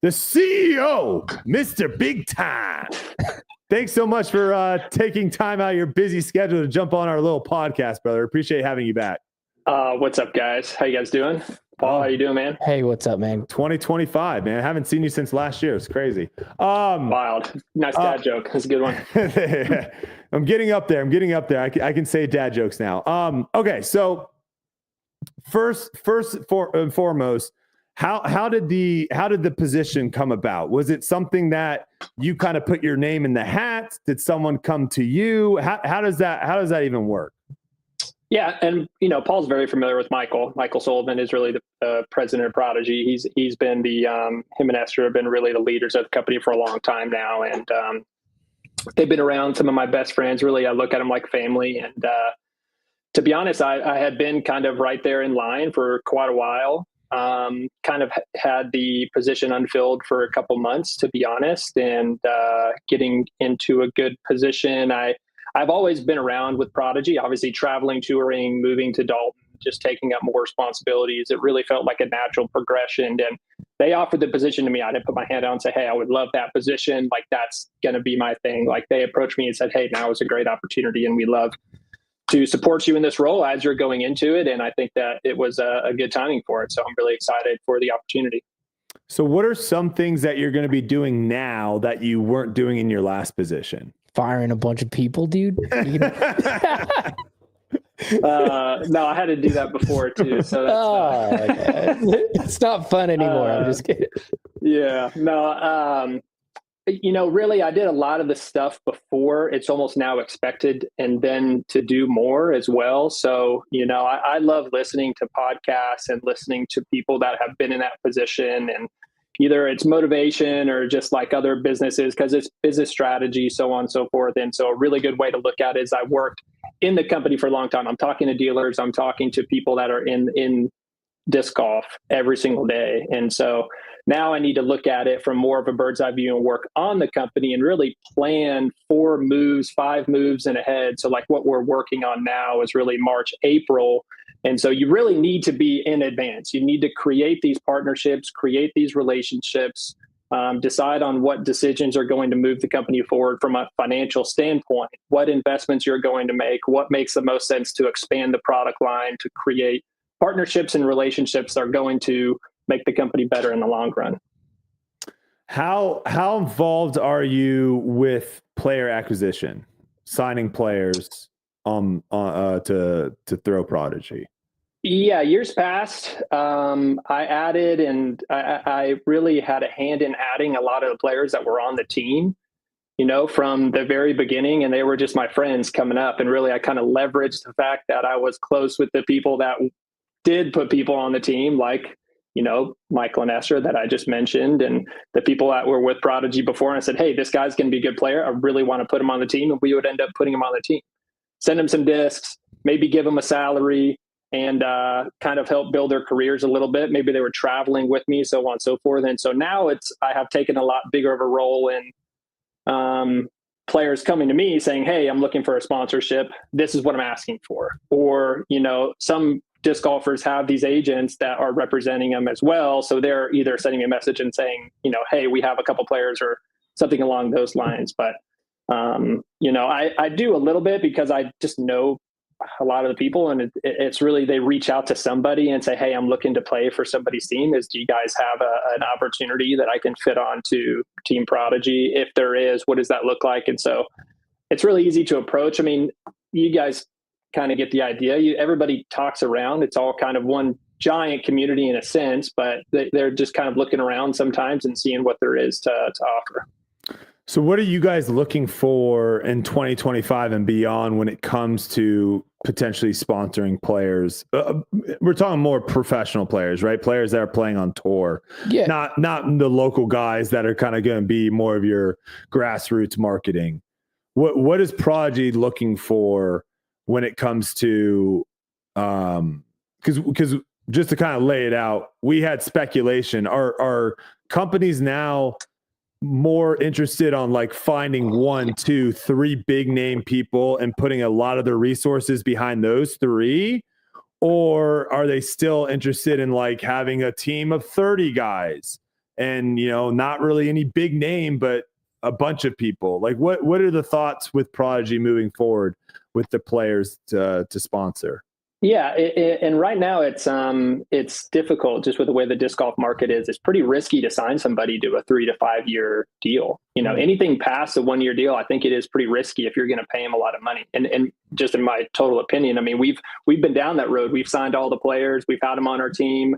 the CEO, Mr. Big Time. Thanks so much for taking time out of your busy schedule to jump on our little podcast, brother. Appreciate having you back. What's up, guys? How you guys doing? Paul, how you doing, man? Hey, what's up, man? 2025, man. I haven't seen you since last year. It's crazy. Wild. Nice dad joke. That's a good one. I'm getting up there. I can say dad jokes now. Okay, so first and foremost, how did the position come about? Was it something that you kind of put your name in the hat? Did someone come to you? How does that even work? Yeah, and Paul's very familiar with Michael. Michael Sullivan is really the president of Prodigy. He's been him and Esther have been really the leaders of the company for a long time now, and they've been around. Some of my best friends. Really, I look at them like family. And to be honest, I had been kind of right there in line for quite a while. Kind of had the position unfilled for a couple months, to be honest, and getting into a good position. I've always been around with Prodigy, obviously traveling, touring, moving to Dalton, just taking up more responsibilities. It really felt like a natural progression. And they offered the position to me. I didn't put my hand out and say, hey, I would love that position. Like, that's going to be my thing. Like, they approached me and said, hey, now is a great opportunity, and we love to support you in this role as you're going into it. And I think that it was a good timing for it. So I'm really excited for the opportunity. So what are some things that you're going to be doing now that you weren't doing in your last position? Firing a bunch of people, dude. No, I had to do that before too. So that's it's not fun anymore. I'm just kidding. Yeah, no. Really, I did a lot of the stuff before. It's almost now expected, and then to do more as well. So, I love listening to podcasts and listening to people that have been in that position, and either it's motivation or just like other businesses, because it's business strategy, so on and so forth. And so a really good way to look at it is I worked in the company for a long time. I'm talking to dealers. I'm talking to people that are in disc golf every single day. And so now I need to look at it from more of a bird's eye view and work on the company and really plan 5 moves and ahead. So like what we're working on now is really March, April. And so you really need to be in advance. You need to create these partnerships, create these relationships, decide on what decisions are going to move the company forward from a financial standpoint, what investments you're going to make, what makes the most sense to expand the product line, to create partnerships and relationships that are going to make the company better in the long run. How involved are you with player acquisition, signing players to throw Prodigy? Yeah, years past, I added, and I really had a hand in adding a lot of the players that were on the team, from the very beginning, and they were just my friends coming up. And really, I kind of leveraged the fact that I was close with the people that did put people on the team, like, Michael and Esther that I just mentioned, and the people that were with Prodigy before. And I said, hey, this guy's going to be a good player. I really want to put him on the team. And we would end up putting him on the team, send him some discs, maybe give him a salary, and kind of help build their careers a little bit. Maybe they were traveling with me, so on and so forth. And so now I have taken a lot bigger of a role in players coming to me saying, hey, I'm looking for a sponsorship. This is what I'm asking for. Or, some disc golfers have these agents that are representing them as well. So they're either sending me a message and saying, hey, we have a couple players or something along those lines. But, I do a little bit because I just know a lot of the people, and it's really, they reach out to somebody and say, hey, I'm looking to play for somebody's team. Do you guys have an opportunity that I can fit on to Team Prodigy? If there is, what does that look like? And so it's really easy to approach. I mean, you guys kind of get the idea. Everybody talks around. It's all kind of one giant community in a sense, but they're just kind of looking around sometimes and seeing what there is to offer. So what are you guys looking for in 2025 and beyond when it comes to potentially sponsoring players? We're talking more professional players, right? Players that are playing on tour, not the local guys that are kind of going to be more of your grassroots marketing. What is Prodigy looking for when it comes to, because just to kind of lay it out, we had speculation. Are companies now more interested on like finding 1, 2, 3 big name people and putting a lot of their resources behind those 3? Or are they still interested in like having a team of 30 guys and, you know, not really any big name, but a bunch of people. Like what are the thoughts with Prodigy moving forward with the players to sponsor? Yeah, and right now it's difficult just with the way the disc golf market is. It's pretty risky to sign somebody to a 3 to 5 year deal. You know, anything past a 1 year deal, I think it is pretty risky if you're going to pay them a lot of money. And just in my total opinion, I mean, we've been down that road. We've signed all the players. We've had them on our team.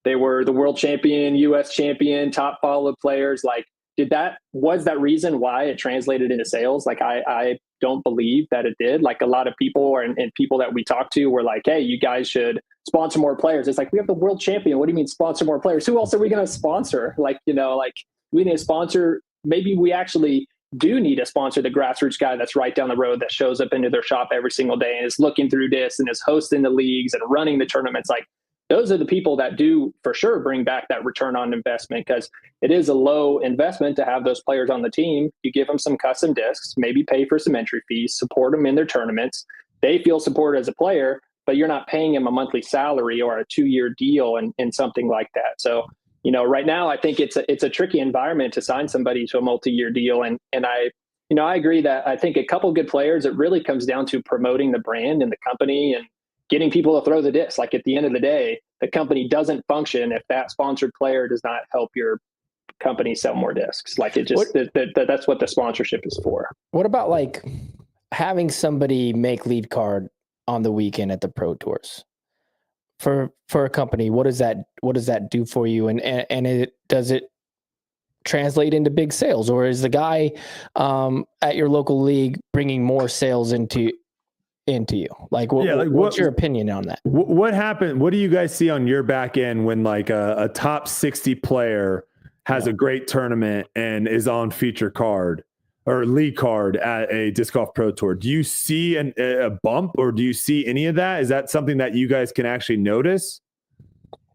They were the world champion, U.S. champion, top followed players. Like, was that reason why it translated into sales? Like, I don't believe that it did. Like, a lot of people and people that we talked to were like, hey, you guys should sponsor more players. It's like, we have the world champion. What do you mean sponsor more players? Who else are we going to sponsor? Like, you know, like, we need to sponsor. Maybe we actually do need to sponsor the grassroots guy that's right down the road that shows up into their shop every single day and is looking through this and is hosting the leagues and running the tournaments. Like, those are the people that do for sure bring back that return on investment, because it is a low investment to have those players on the team. You give them some custom discs, maybe pay for some entry fees, support them in their tournaments. They feel supported as a player, but you're not paying them a monthly salary or a 2-year deal and something like that. So, you know, right now I think it's a tricky environment to sign somebody to a multi-year deal. And I agree that I think a couple good players, it really comes down to promoting the brand and the company and getting people to throw the disc. Like, at the end of the day, the company doesn't function if that sponsored player does not help your company sell more discs. Like, it just, that's what the sponsorship is for. What about like having somebody make lead card on the weekend at the Pro Tours for a company? What does that do for you? And does it translate into big sales, or is the guy at your local league bringing more sales into you? Like, what's your opinion on that? What happened? What do you guys see on your back end when like a top 60 player has a great tournament and is on feature card or lead card at a disc golf pro tour? Do you see a bump, or do you see any of that? Is that something that you guys can actually notice?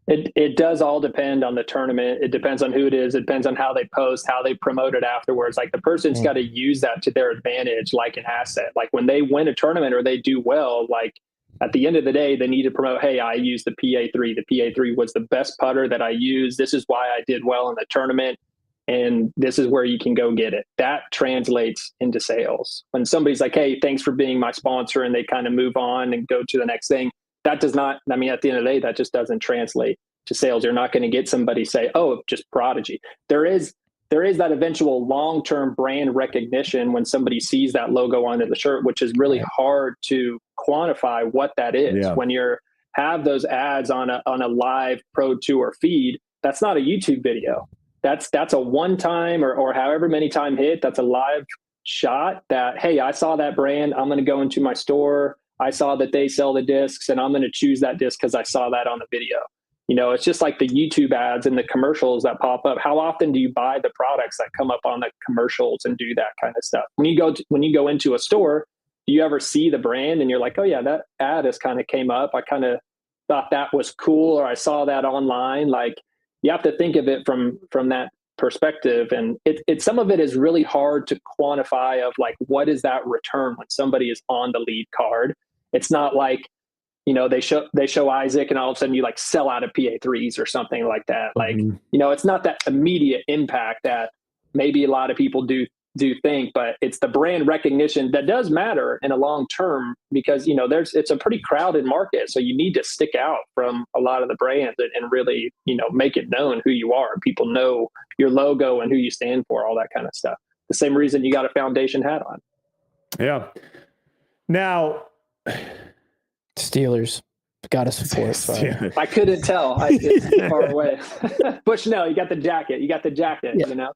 It does all depend on the tournament. It depends on who it is. It depends on how they post, how they promote it afterwards. Like, the person's got to use that to their advantage, like an asset. Like, when they win a tournament or they do well, like, at the end of the day, they need to promote, hey, I used the PA3. The PA3 was the best putter that I used. This is why I did well in the tournament. And this is where you can go get it. That translates into sales. When somebody's like, hey, thanks for being my sponsor, and they kind of move on and go to the next thing, that does not, I mean, at the end of the day, that just doesn't translate to sales. You're not going to get somebody say, oh, just Prodigy. There is that eventual long-term brand recognition when somebody sees that logo under the shirt, which is really hard to quantify what that is. Yeah. When you have those ads on a live Pro Tour feed, that's not a YouTube video. That's a one-time or however many time hit. That's a live shot that, hey, I saw that brand. I'm going to go into my store. I saw that they sell the discs, and I'm going to choose that disc because I saw that on the video. You know, it's just like the YouTube ads and the commercials that pop up. How often do you buy the products that come up on the commercials and do that kind of stuff? When you go into a store, do you ever see the brand and you're like, oh yeah, that ad has kind of came up. I kind of thought that was cool, or I saw that online. Like, you have to think of it from that perspective. And some of it is really hard to quantify of like, what is that return when somebody is on the lead card? It's not like, you know, they show Isaac and all of a sudden you like sell out of PA3s or something like that. Like, you know, it's not that immediate impact that maybe a lot of people do think, but it's the brand recognition that does matter in a long term, because, you know, it's a pretty crowded market. So you need to stick out from a lot of the brands and really, you know, make it known who you are. People know your logo and who you stand for, all that kind of stuff. The same reason you got a foundation hat on. Yeah. Now, Steelers got to support. I couldn't tell. It's far away. Bushnell, you got the jacket. You know.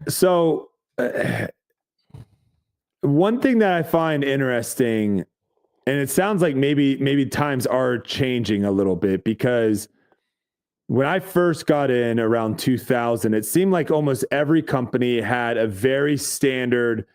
So, one thing that I find interesting, and it sounds like maybe times are changing a little bit, because when I first got in around 2000, it seemed like almost every company had a very standard,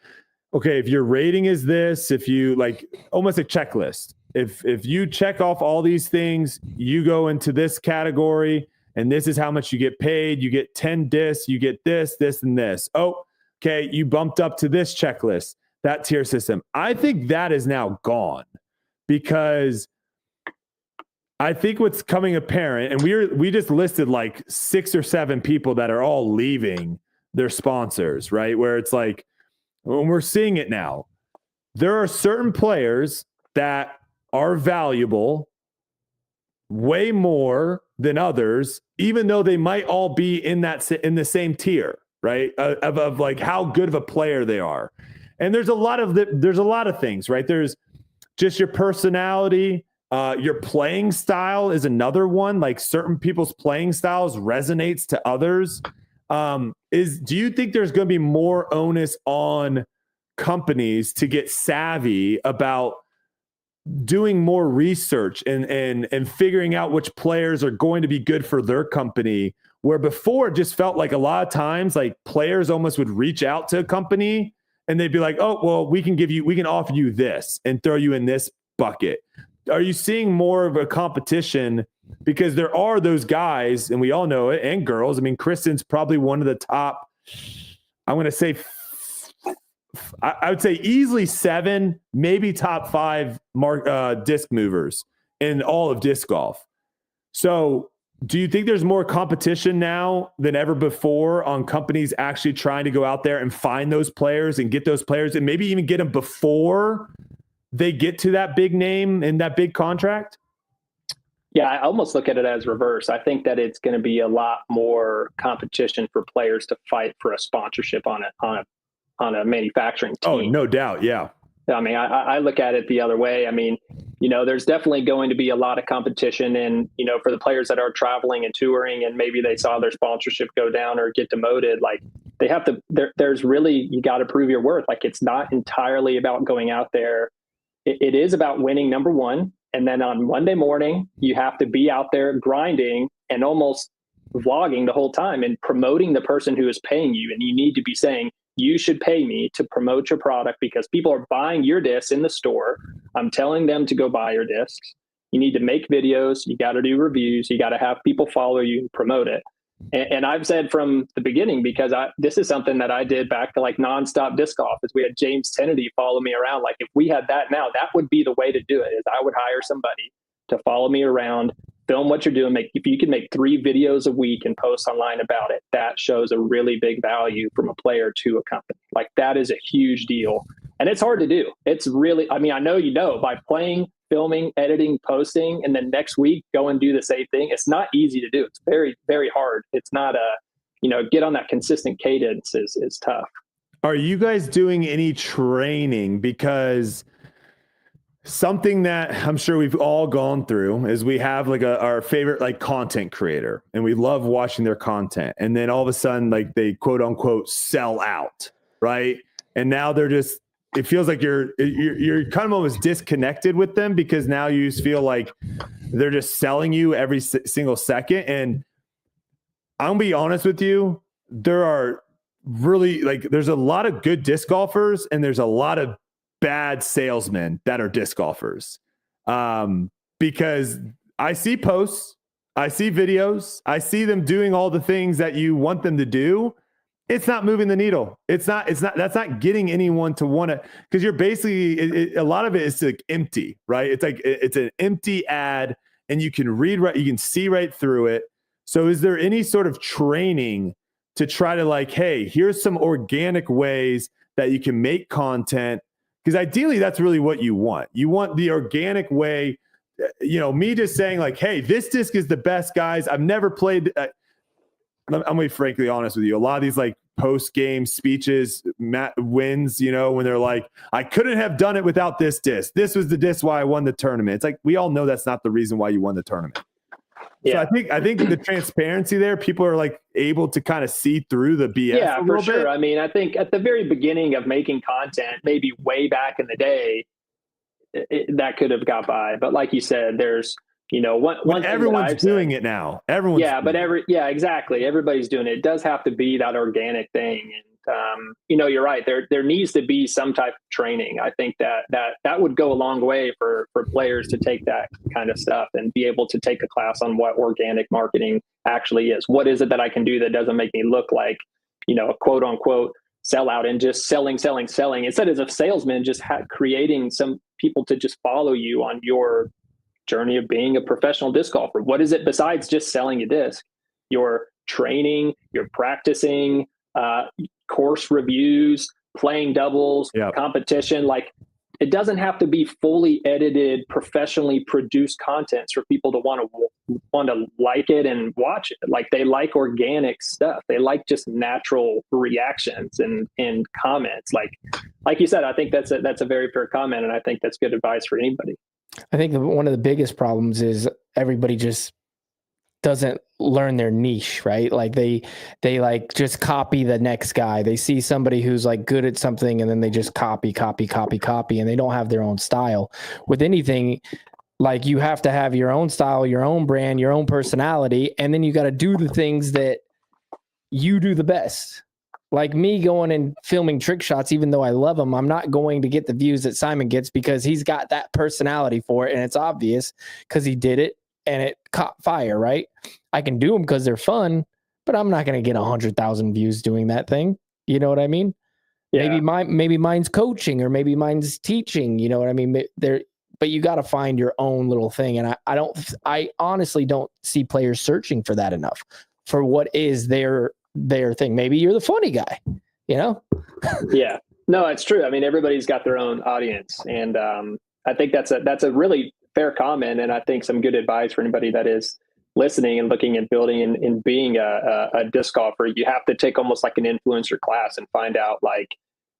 okay, if your rating is this, if you like, almost a checklist. If you check off all these things, you go into this category, and this is how much you get paid. You get 10 discs, you get this, and this. Oh, okay, you bumped up to this checklist, that tier system. I think that is now gone, because I think what's coming apparent, and we just listed like 6 or 7 people that are all leaving their sponsors, right? Where it's like, when we're seeing it now, there are certain players that are valuable way more than others, even though they might all be in the same tier, right? Of like how good of a player they are. And there's a lot of things, right? There's just your personality, your playing style is another one. Like certain people's playing styles resonates to others. Do you think there's going to be more onus on companies to get savvy about doing more research and figuring out which players are going to be good for their company, where before it just felt like a lot of times like players almost would reach out to a company and they'd be like, oh, well, we can offer you this and throw you in this bucket. Are you seeing more of a competition? Because there are those guys, and we all know it, and girls. I mean, Kristen's probably one of the top, I'm going to say, I would say easily 7, maybe top 5 disc movers in all of disc golf. So do you think there's more competition now than ever before on companies actually trying to go out there and find those players and get those players and maybe even get them before they get to that big name and that big contract? Yeah, I almost look at it as reverse. I think that it's going to be a lot more competition for players to fight for a sponsorship on a manufacturing team. Oh, no doubt. Yeah. I mean, I look at it the other way. I mean, there's definitely going to be a lot of competition, and, for the players that are traveling and touring and maybe they saw their sponsorship go down or get demoted, like they have to, there's really, you got to prove your worth. Like it's not entirely about going out there. It is about winning, number one. And then on Monday morning, you have to be out there grinding and almost vlogging the whole time and promoting the person who is paying you. And you need to be saying, you should pay me to promote your product because people are buying your discs in the store. I'm telling them to go buy your discs. You need to make videos. You got to do reviews. You got to have people follow you and promote it. And I've said from the beginning, because this is something that I did back to like nonstop disc golf, is we had James Kennedy follow me around. Like if we had that now, that would be the way to do it. Is I would hire somebody to follow me around, film what you're doing. If you can make 3 videos a week and post online about it, that shows a really big value from a player to a company. Like that is a huge deal. And it's hard to do. It's really, I mean, I know, by playing, filming, editing, posting, and then next week go and do the same thing. It's not easy to do. It's very, very hard. It's not get on that consistent cadence is tough. Are you guys doing any training? Because something that I'm sure we've all gone through is we have like our favorite like content creator and we love watching their content. And then all of a sudden, like they quote unquote sell out. Right. And now it feels like you're kind of almost disconnected with them because now you just feel like they're just selling you every single second. And I'm gonna be honest with you, there are really there's a lot of good disc golfers and there's a lot of bad salesmen that are disc golfers. Because I see posts, I see videos, I see them doing all the things that you want them to do. It's not moving the needle. That's not getting anyone to want to, because you're basically, a lot of it is like empty, right? It's like, it's an empty ad and you can you can see right through it. So is there any sort of training to try to like, hey, here's some organic ways that you can make content? Because ideally that's really what you want. You want the organic way, me just saying like, hey, this disc is the best, guys. I've never played, I'm going to be frankly honest with you. A lot of these like post-game speeches, Matt wins, when they're like, I couldn't have done it without this disc. This was the disc why I won the tournament. It's like, we all know that's not the reason why you won the tournament. Yeah. So I think the transparency there, people are like able to kind of see through the BS. Yeah, for sure. I mean, I think at the very beginning of making content, maybe way back in the day, that could have got by. But like you said, there's, one everyone's doing it now. Exactly. Everybody's doing it. It does have to be that organic thing. And, you're right. There needs to be some type of training. I think that would go a long way for players to take that kind of stuff and be able to take a class on what organic marketing actually is. What is it that I can do that doesn't make me look like, a quote unquote sellout and just selling instead as a salesman, just creating some people to just follow you on your journey of being a professional disc golfer. What is it besides just selling a disc? You're training, you're practicing, course reviews, playing doubles, competition. Like, it doesn't have to be fully edited, professionally produced content for people to want to like it and watch it. Like, they like organic stuff. They like just natural reactions and comments. Like you said, I think that's a very fair comment, and I think that's good advice for anybody. I think one of the biggest problems is everybody just doesn't learn their niche, right? Like they like just copy the next guy. They see somebody who's like good at something and then they just copy, and they don't have their own style. With anything, like, you have to have your own style, your own brand, your own personality, and then you got to do the things that you do the best. Like me going and filming trick shots, even though I love them, I'm not going to get the views that Simon gets because he's got that personality for it, and it's obvious because he did it and it caught fire, right? I can do them because they're fun, but I'm not going to get 100,000 views doing that thing. You know what I mean? Yeah. Maybe mine's coaching, or maybe mine's teaching. You know what I mean? But you got to find your own little thing. And I honestly don't see players searching for that enough, for what is their thing. Maybe you're the funny guy, you know? Yeah, no, it's true. I mean, everybody's got their own audience. And I think that's a really fair comment, and I think some good advice for anybody that is listening and looking at building and being a disc golfer. You have to take almost like an influencer class and find out, like,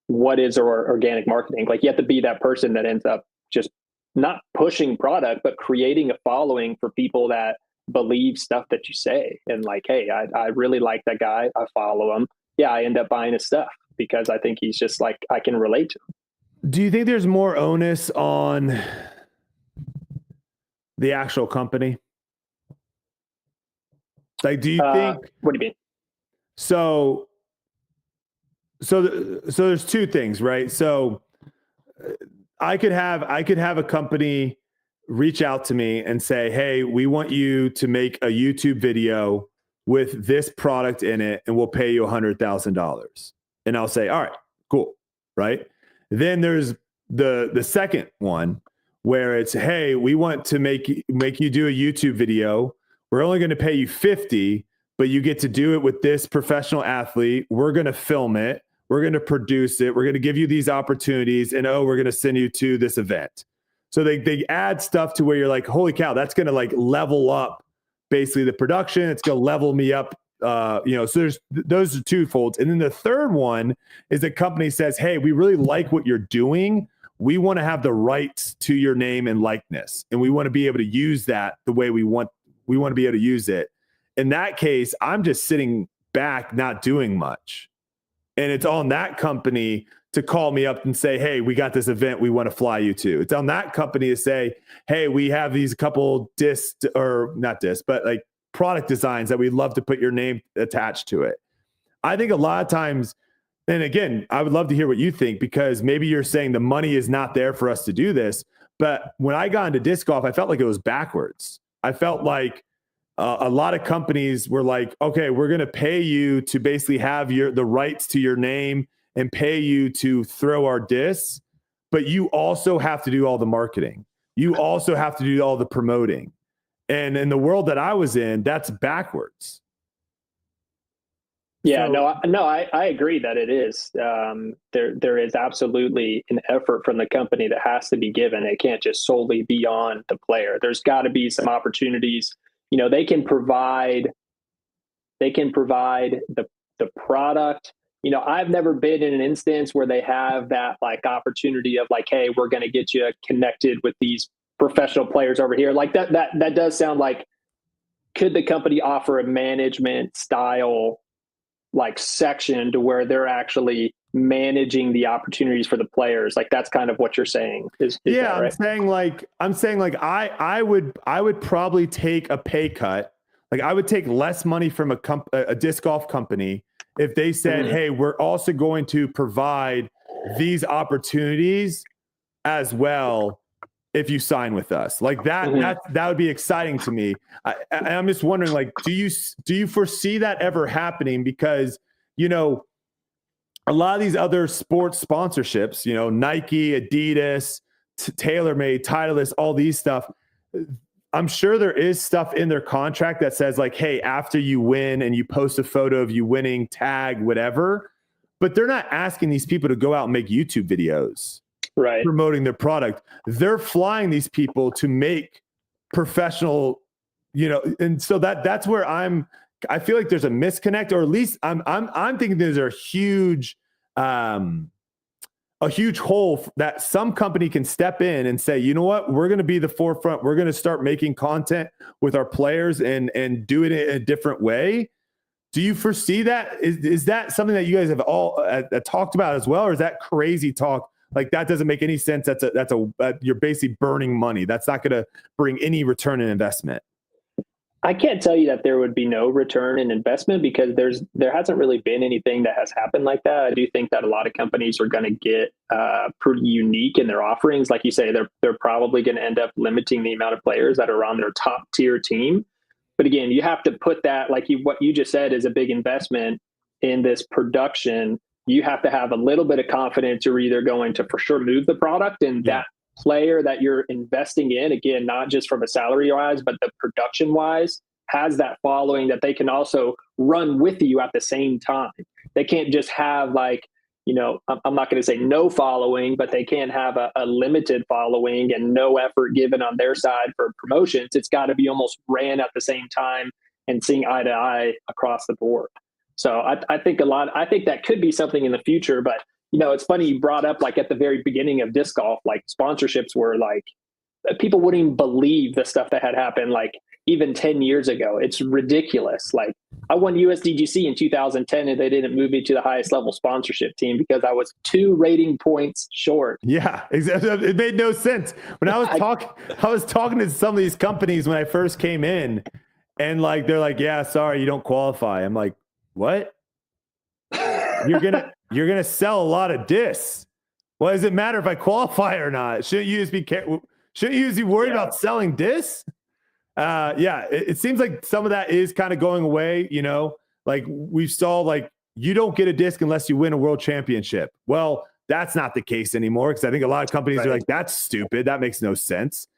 what is organic marketing. Like, you have to be that person that ends up just not pushing product, but creating a following for people that believe stuff that you say. And like, hey, I really like that guy, I follow him. Yeah, I end up buying his stuff because I think he's just like, I can relate to him. Do you think there's more onus on the actual company? Like, do you think? What do you mean? So there's two things, right? So I could have a company reach out to me and say, hey, we want you to make a YouTube video with this product in it, and we'll pay you $100,000. And I'll say, all right, cool, right? Then there's the second one, where it's, hey, we want to make you do a YouTube video. We're only going to pay you 50, but you get to do it with this professional athlete. We're going to film it. We're going to produce it. We're going to give you these opportunities, and we're going to send you to this event. So they add stuff to where you're like, holy cow, that's going to like level up basically the production. It's going to level me up. So those are twofold. And then the third one is the company says, hey, we really like what you're doing. We want to have the rights to your name and likeness, and we want to be able to use that the way we want to be able to use it. In that case, I'm just sitting back, not doing much. And it's on that company to call me up and say, hey, we got this event we want to fly you to. It's on that company to say, hey, we have these couple product designs that we'd love to put your name attached to it. I think a lot of times, and again, I would love to hear what you think, because maybe you're saying the money is not there for us to do this. But when I got into disc golf, I felt like it was backwards. I felt like a lot of companies were like, okay, we're going to pay you to basically have the rights to your name and pay you to throw our discs, but you also have to do all the marketing. You also have to do all the promoting. And in the world that I was in, that's backwards. Yeah, I agree that it is. There is absolutely an effort from the company that has to be given. It can't just solely be on the player. There's got to be some opportunities. You know, they can provide the product. You know, I've never been in an instance where they have that like opportunity of like, hey, we're going to get you connected with these professional players over here. Like that does sound like, could the company offer a management style like section to where they're actually managing the opportunities for the players? Like, that's kind of what you're saying. Is yeah, right? I'm saying like I would probably take a pay cut. Like, I would take less money from a disc golf company if they said, hey, we're also going to provide these opportunities as well if you sign with us. Like that would be exciting to me. I'm just wondering, like, do you foresee that ever happening? Because, you know, a lot of these other sports sponsorships, you know, Nike, Adidas, TaylorMade, Titleist, all these stuff, I'm sure there is stuff in their contract that says like, hey, after you win and you post a photo of you winning, tag, whatever, but they're not asking these people to go out and make YouTube videos promoting their product. They're flying these people to make professional, and so that's where I feel like there's a misconnect, or at least I'm thinking there's a huge hole that some company can step in and say, you know what, we're going to be the forefront. We're going to start making content with our players and do it in a different way. Do you foresee that? Is that something that you guys have all talked about as well? Or is that crazy talk? Like that doesn't make any sense. You're basically burning money. That's not going to bring any return in investment. I can't tell you that there would be no return in investment because there hasn't really been anything that has happened like that. I do think that a lot of companies are going to get pretty unique in their offerings. Like you say, they're probably going to end up limiting the amount of players that are on their top tier team. But again, you have to put that, what you just said is a big investment in this production. You have to have a little bit of confidence you're either going to for sure move the product and that player that you're investing in, again, not just from a salary wise, but the production wise, has that following that they can also run with you at the same time. They can't just have I'm not going to say no following, but they can't have a limited following and no effort given on their side for promotions. It's got to be almost ran at the same time and seeing eye to eye across the board. So I think that could be something in the future, but it's funny you brought up at the very beginning of disc golf, sponsorships were people wouldn't even believe the stuff that had happened even 10 years ago. It's ridiculous. I won USDGC in 2010 and they didn't move me to the highest level sponsorship team because I was 2 rating points short. Yeah, exactly. It made no sense. When I was talking to some of these companies when I first came in and they're like, yeah, sorry, you don't qualify. I'm like, what? You're gonna sell a lot of discs. Well, does it matter if I qualify or not? Shouldn't you just be worried about selling discs? It seems like some of that is kind of going away. We saw you don't get a disc unless you win a world championship. Well, that's not the case anymore because I think a lot of companies are like, that's stupid. That makes no sense.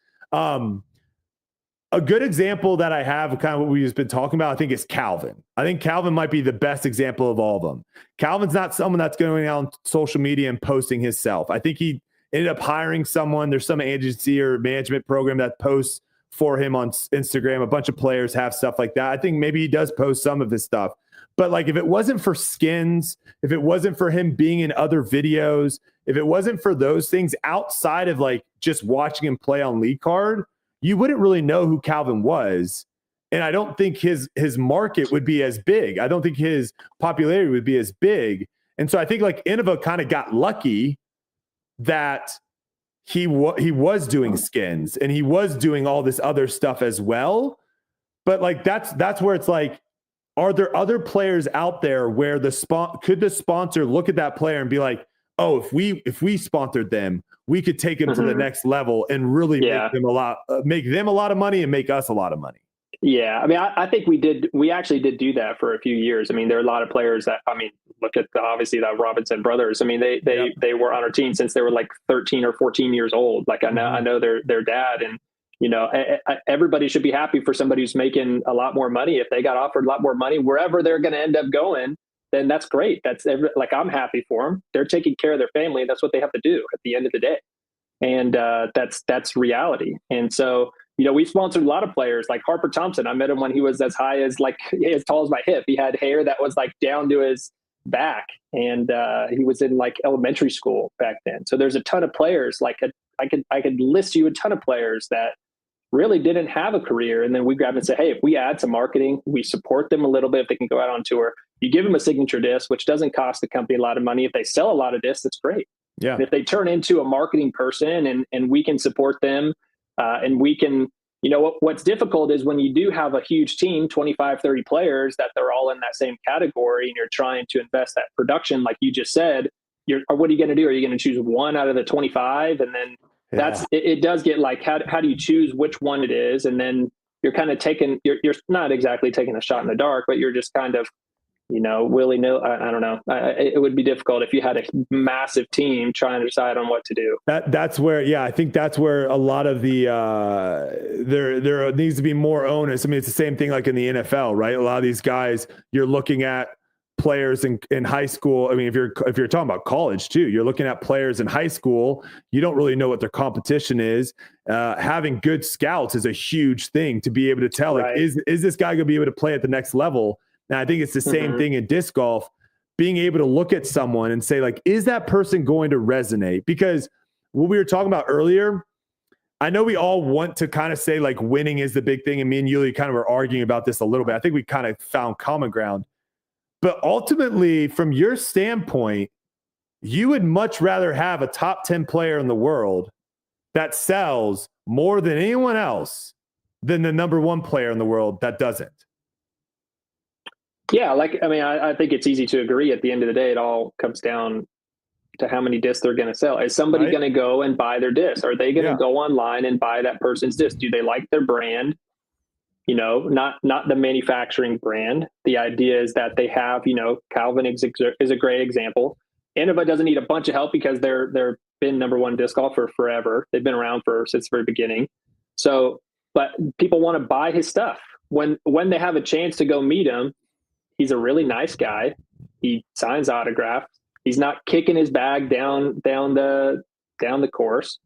A good example that I have of kind of what we've just been talking about, I think, is Calvin. I think Calvin might be the best example of all of them. Calvin's not someone that's going out on social media and posting himself. I think he ended up hiring someone. There's some agency or management program that posts for him on Instagram. A bunch of players have stuff like that. I think maybe he does post some of his stuff. But if it wasn't for skins, if it wasn't for him being in other videos, if it wasn't for those things outside of just watching him play on League Card, you wouldn't really know who Calvin was. And I don't think his market would be as big. I don't think his popularity would be as big. And so I think Innova kind of got lucky that he was doing skins and he was doing all this other stuff as well. But that's where it's are there other players out there where could the sponsor look at that player and be like, oh, if we sponsored them, we could take them to the next level and really make them a lot of money and make us a lot of money. Yeah. I mean, I think we actually did do that for a few years. I mean, there are a lot of players that, look at obviously the Robinson brothers. I mean, they were on our team since they were 13 or 14 years old. I know their dad, and everybody should be happy for somebody who's making a lot more money. If they got offered a lot more money wherever they're going to end up going, then that's great. I'm happy for them. They're taking care of their family. That's what they have to do at the end of the day. And that's reality. And so, we sponsored a lot of players like Harper Thompson. I met him when he was as high as as tall as my hip. He had hair that was down to his back. And he was in elementary school back then. So there's a ton of players. I could list you a ton of players that really didn't have a career. And then we grab and say, hey, if we add some marketing, we support them a little bit if they can go out on tour. You give them a signature disc, which doesn't cost the company a lot of money. If they sell a lot of discs, that's great. Yeah. And if they turn into a marketing person and we can support them and we can, what's difficult is when you do have a huge team, 25, 30 players, that they're all in that same category and you're trying to invest that production, like you just said, what are you going to do? Are you going to choose one out of the 25? And then it does get how do you choose which one it is? And then you're kind of you're not exactly taking a shot in the dark, but you're just kind of, willy-nilly. I don't know. It would be difficult if you had a massive team trying to decide on what to do. That's where, I think that's where a lot of the there needs to be more onus. I mean, it's the same thing like in the NFL, right? A lot of these guys, you're looking at players in high school. I mean, if you're talking about college too, you're looking at players in high school. You don't really know what their competition is. Having good scouts is a huge thing to be able to tell, like, is this guy going to be able to play at the next level? And I think it's the same thing in disc golf, being able to look at someone and say, like, is that person going to resonate? Because what we were talking about earlier, I know we all want to kind of say like winning is the big thing. And me and Yuli kind of were arguing about this a little bit. I think we kind of found common ground. But ultimately, from your standpoint, you would much rather have a top 10 player in the world that sells more than anyone else than the number one player in the world that doesn't. Yeah, I think it's easy to agree. At the end of the day, it all comes down to how many discs they're going to sell. Is somebody going to go and buy their disc? Are they going to go online and buy that person's disc? Do they like their brand? Not the manufacturing brand. The idea is that they have, Calvin is a great example. Innova doesn't need a bunch of help because they're been number one disc golf for forever. They've been around since the very beginning. So, but people want to buy his stuff when they have a chance to go meet him. He's a really nice guy. He signs autographs. He's not kicking his bag down the course,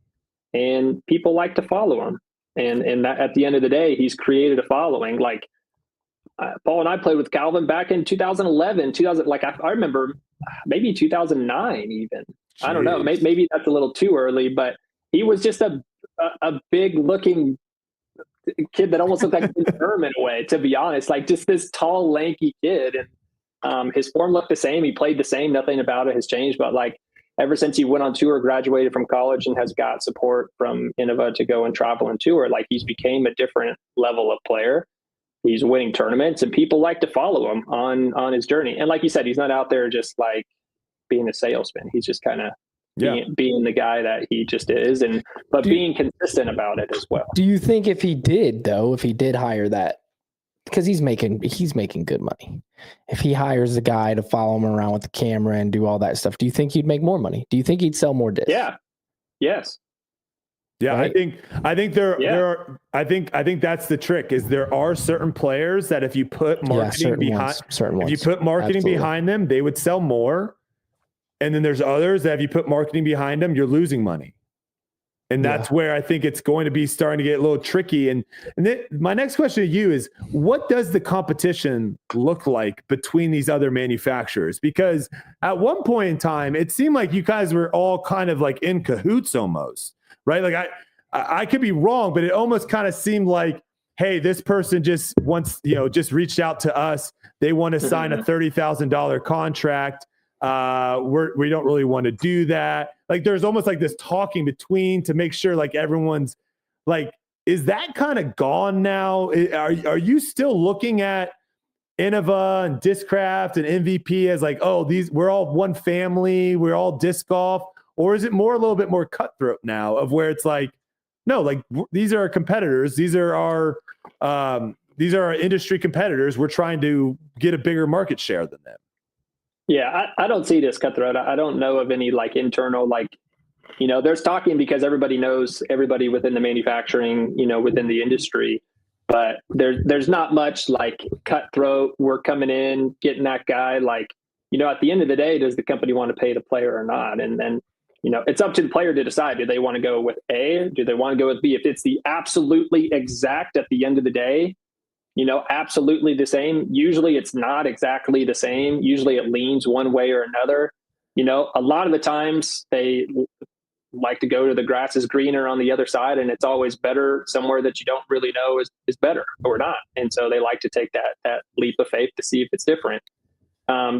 and people like to follow him. And that, at the end of the day, he's created a following. Like Paul and I played with Calvin back in 2011, I remember maybe 2009 even. Jeez. I don't know. Maybe that's a little too early, but he was just a big looking kid that almost looked like Herm in a way, to be honest, like just this tall, lanky kid. And his form looked the same. He played the same. Nothing about it has changed. But like ever since he went on tour, graduated from college, and has got support from Innova to go and travel and tour, like he's became a different level of player. He's winning tournaments, and people like to follow him on his journey. And like you said, he's not out there just like being a salesman. He's just kind of being the guy that he just is, but being consistent about it as well. Do you think if he did hire that, because he's making good money, if he hires a guy to follow him around with the camera and do all that stuff, do you think he'd make more money? Do you think he'd sell more discs? Yeah. Yes. Yeah, right? I think there are. I think that's the trick. Is there are certain players that if you put marketing behind them, they would sell more. And then there's others that if you put marketing behind them, you're losing money. And that's where I think it's going to be starting to get a little tricky. And then my next question to you is, what does the competition look like between these other manufacturers? Because at one point in time, it seemed like you guys were all kind of like in cahoots almost, right? Like I could be wrong, but it almost kind of seemed like, hey, this person just wants, just reached out to us. They want to sign a $30,000 contract. We don't really want to do that. Like there's almost like this talking between to make sure like everyone's like, is that kind of gone now? Are you still looking at Innova and Discraft and MVP as like, oh, we're all one family, we're all disc golf? Or is it a little bit more cutthroat now of where it's like, no, like these are our competitors. These are our industry competitors. We're trying to get a bigger market share than them. Yeah, I don't see this cutthroat. I don't know of any like internal, like, there's talking because everybody knows everybody within the manufacturing, within the industry, but there's not much like cutthroat. We're coming in, getting that guy. Like, at the end of the day, does the company want to pay the player or not? And then, it's up to the player to decide. Do they want to go with A? Do they want to go with B? If it's the absolutely exact at the end of the day, absolutely the same. Usually it's not exactly the same. Usually it leans one way or another. A lot of the times they like to go to the grass is greener on the other side, and it's always better somewhere that you don't really know is better or not. And so they like to take that leap of faith to see if it's different.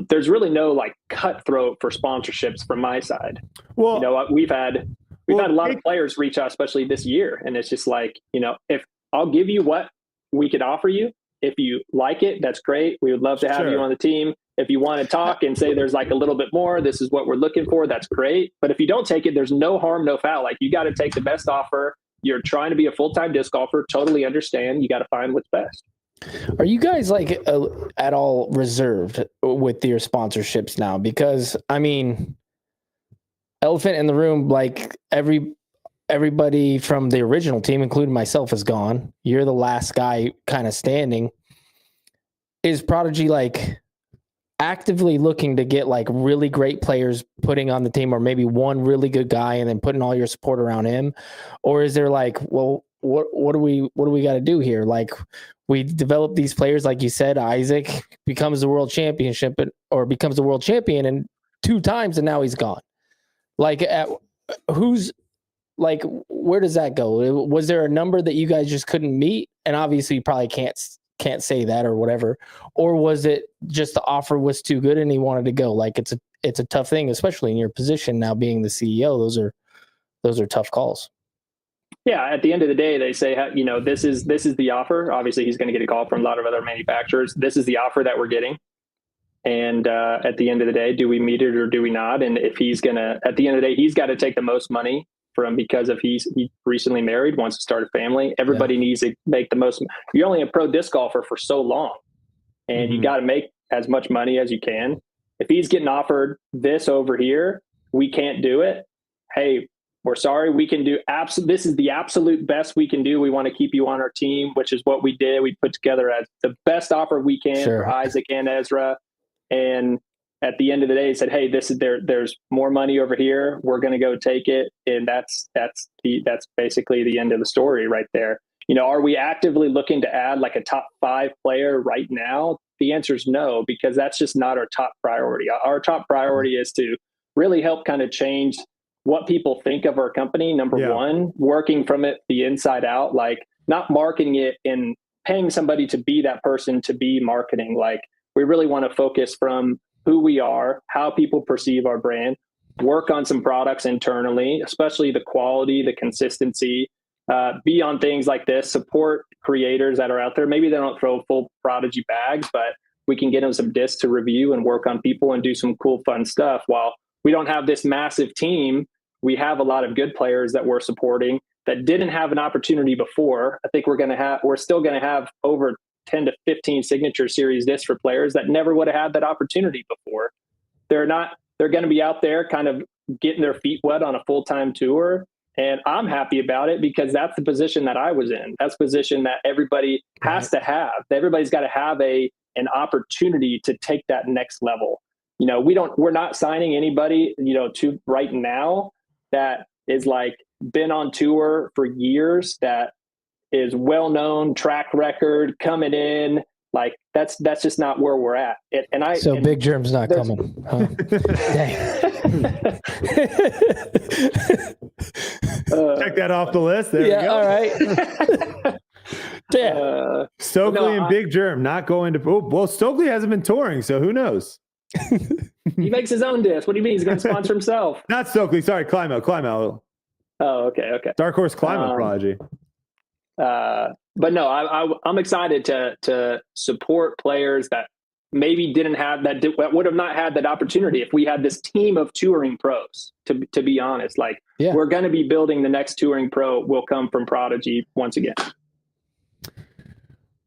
There's really no like cutthroat for sponsorships from my side. Well, we've had a lot of players reach out, especially this year. And it's just like, if I'll give you what we could offer you. If you like it, that's great. We would love to have you on the team. If you want to talk and say there's like a little bit more, this is what we're looking for, that's great. But if you don't take it, there's no harm, no foul. Like you got to take the best offer. You're trying to be a full-time disc golfer. Totally understand. You got to find what's best. Are you guys like at all reserved with your sponsorships now? Because I mean, elephant in the room, like everybody from the original team, including myself, is gone. You're the last guy kind of standing. Is Prodigy like actively looking to get like really great players putting on the team, or maybe one really good guy and then putting all your support around him? Or is there like, well, what do we got to do here? Like, we develop these players, like you said, Isaac becomes the world championship or becomes the world champion and 2 times, and now he's gone. Like, who's like, where does that go? Was there a number that you guys just couldn't meet? And obviously you probably can't say that or whatever. Or was it just the offer was too good and he wanted to go? Like, it's a tough thing, especially in your position now being the CEO. Those are tough calls. Yeah, at the end of the day, they say, you know, this is the offer. Obviously, he's going to get a call from a lot of other manufacturers. This is the offer that we're getting. And at the end of the day, do we meet it or do we not? And if he's going to, at the end of the day, he's got to take the most money from, because if he recently married, wants to start a family, everybody needs to make the most. You're only a pro disc golfer for so long, and you got to make as much money as you can. If he's getting offered this over here, we can't do it. Hey, we're sorry. We can do this is the absolute best we can do. We want to keep you on our team, which is what we did. We put together the best offer we can for Isaac and Ezra. And at the end of the day, he said, hey, there's more money over here. We're going to go take it. And that's basically the end of the story right there. You know, are we actively looking to add like a top 5 player right now? The answer is no, because that's just not our top priority. Our top priority is to really help kind of change what people think of our company. Number one, working from it the inside out, like not marketing it and paying somebody to be that person to be marketing. Like, we really want to focus from who we are, how people perceive our brand, work on some products internally, especially the quality, the consistency, be on things like this, support creators that are out there. Maybe they don't throw full Prodigy bags, but we can get them some discs to review and work on people and do some cool, fun stuff. While we don't have this massive team, we have a lot of good players that we're supporting that didn't have an opportunity before. I think we're still going to have over 10 to 15 signature series discs for players that never would have had that opportunity before. They're going to be out there kind of getting their feet wet on a full-time tour. And I'm happy about it because that's the position that I was in. That's the position that everybody has to have. Everybody's got to have an opportunity to take that next level. You know, we're not signing anybody, you know, to right now that is like been on tour for years, that is well-known, track record, coming in. Like, that's just not where we're at. Big Germ's not coming. Huh? Check that off the list. There we go. All right. Stokely and Big Germ not going to. Oh, well, Stokely hasn't been touring, so who knows? He makes his own disc. What do you mean? He's going to sponsor himself? Not Stokely. Sorry, Climo. Oh, okay. Dark Horse Climo Prodigy. But no, I'm excited to support players that maybe didn't have that would have not had that opportunity if we had this team of touring pros. To be honest, like we're going to be building the next touring pro will come from Prodigy once again.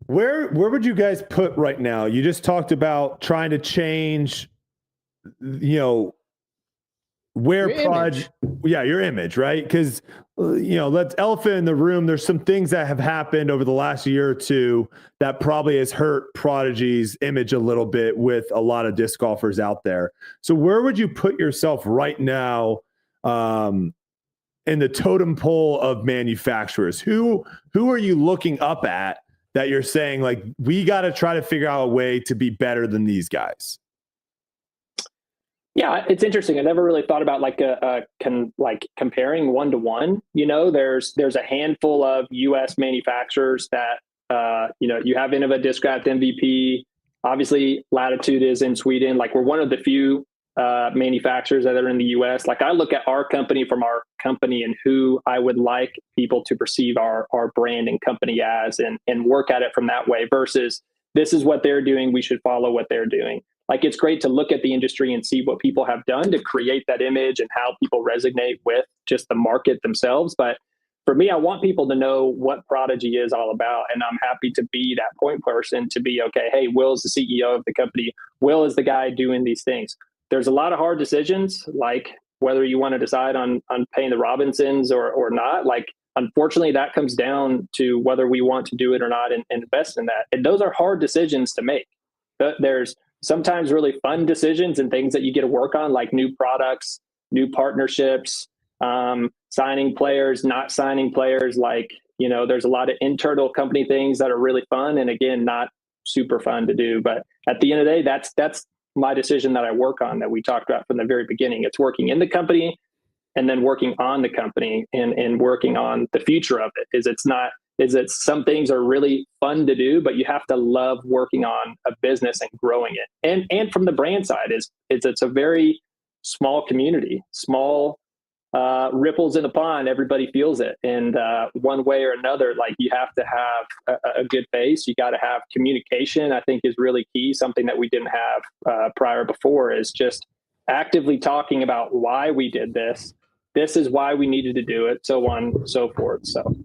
Where would you guys put right now? You just talked about trying to change, you know, where Prodigy, your image, right? Because, you know, let's elephant in the room. There's some things that have happened over the last year or two that probably has hurt Prodigy's image a little bit with a lot of disc golfers out there. So where would you put yourself right now in the totem pole of manufacturers? Who are you looking up at that you're saying, like, we got to try to figure out a way to be better than these guys? Yeah, it's interesting. I never really thought about like comparing one to one. You know, there's a handful of U.S. manufacturers that you know, you have Innova Discraft MVP. Obviously, Latitude is in Sweden. Like, we're one of the few manufacturers that are in the U.S. Like, I look at our company from our company and who I would like people to perceive our brand and company as, and work at it from that way versus this is what they're doing, we should follow what they're doing. Like, it's great to look at the industry and see what people have done to create that image and how people resonate with just the market themselves. But for me, I want people to know what Prodigy is all about. And I'm happy to be that point person to be, okay, hey, Will's the CEO of the company. Will is the guy doing these things. There's a lot of hard decisions, like whether you want to decide on paying the Robinsons or not. Like, unfortunately, that comes down to whether we want to do it or not and invest in that. And those are hard decisions to make. But there's sometimes really fun decisions and things that you get to work on, like new products, new partnerships, signing players, not signing players. Like, there's a lot of internal company things that are really fun, and again, not super fun to do. But at the end of the day, that's my decision that I work on, that we talked about from the very beginning. It's working in the company and then working on the company and working on the future of it. Is that some things are really fun to do, but you have to love working on a business and growing it. And from the brand side, it's a very small community, small ripples in a pond. Everybody feels it, and one way or another, like, you have to have a good face. You got to have communication. I think is really key. Something that we didn't have prior before is just actively talking about why we did this. This is why we needed to do it, so on and so forth. So.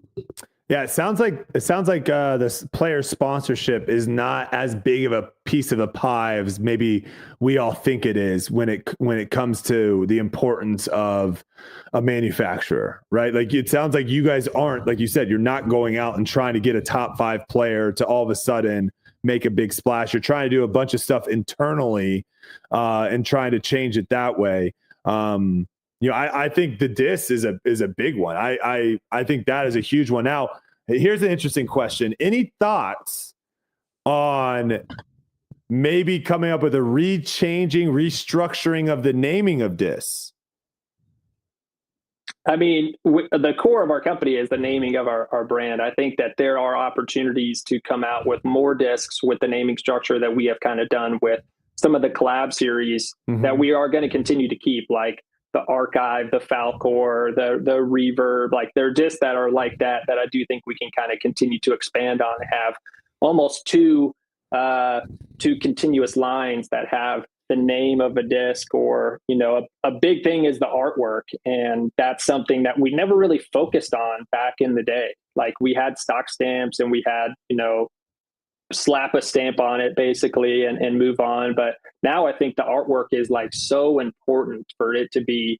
Yeah, it sounds like this player sponsorship is not as big of a piece of the pie as maybe we all think it is when it comes to the importance of a manufacturer, right? Like, it sounds like you guys aren't, like you said, you're not going out and trying to get a top 5 player to all of a sudden make a big splash. You're trying to do a bunch of stuff internally and trying to change it that way. I think the disc is a big one. I think that is a huge one. Now, here's an interesting question. Any thoughts on maybe coming up with a restructuring of the naming of discs? I mean, the core of our company is the naming of our brand. I think that there are opportunities to come out with more discs with the naming structure that we have kind of done with some of the collab series that we are going to continue to keep, like the Archive, the Falcor, the Reverb. Like, they're discs that are like that I do think we can kind of continue to expand on and have almost two continuous lines that have the name of a disc, or a big thing is the artwork. And that's something that we never really focused on back in the day. Like, we had stock stamps and we had slap a stamp on it basically and move on. But now I think the artwork is like so important for it to be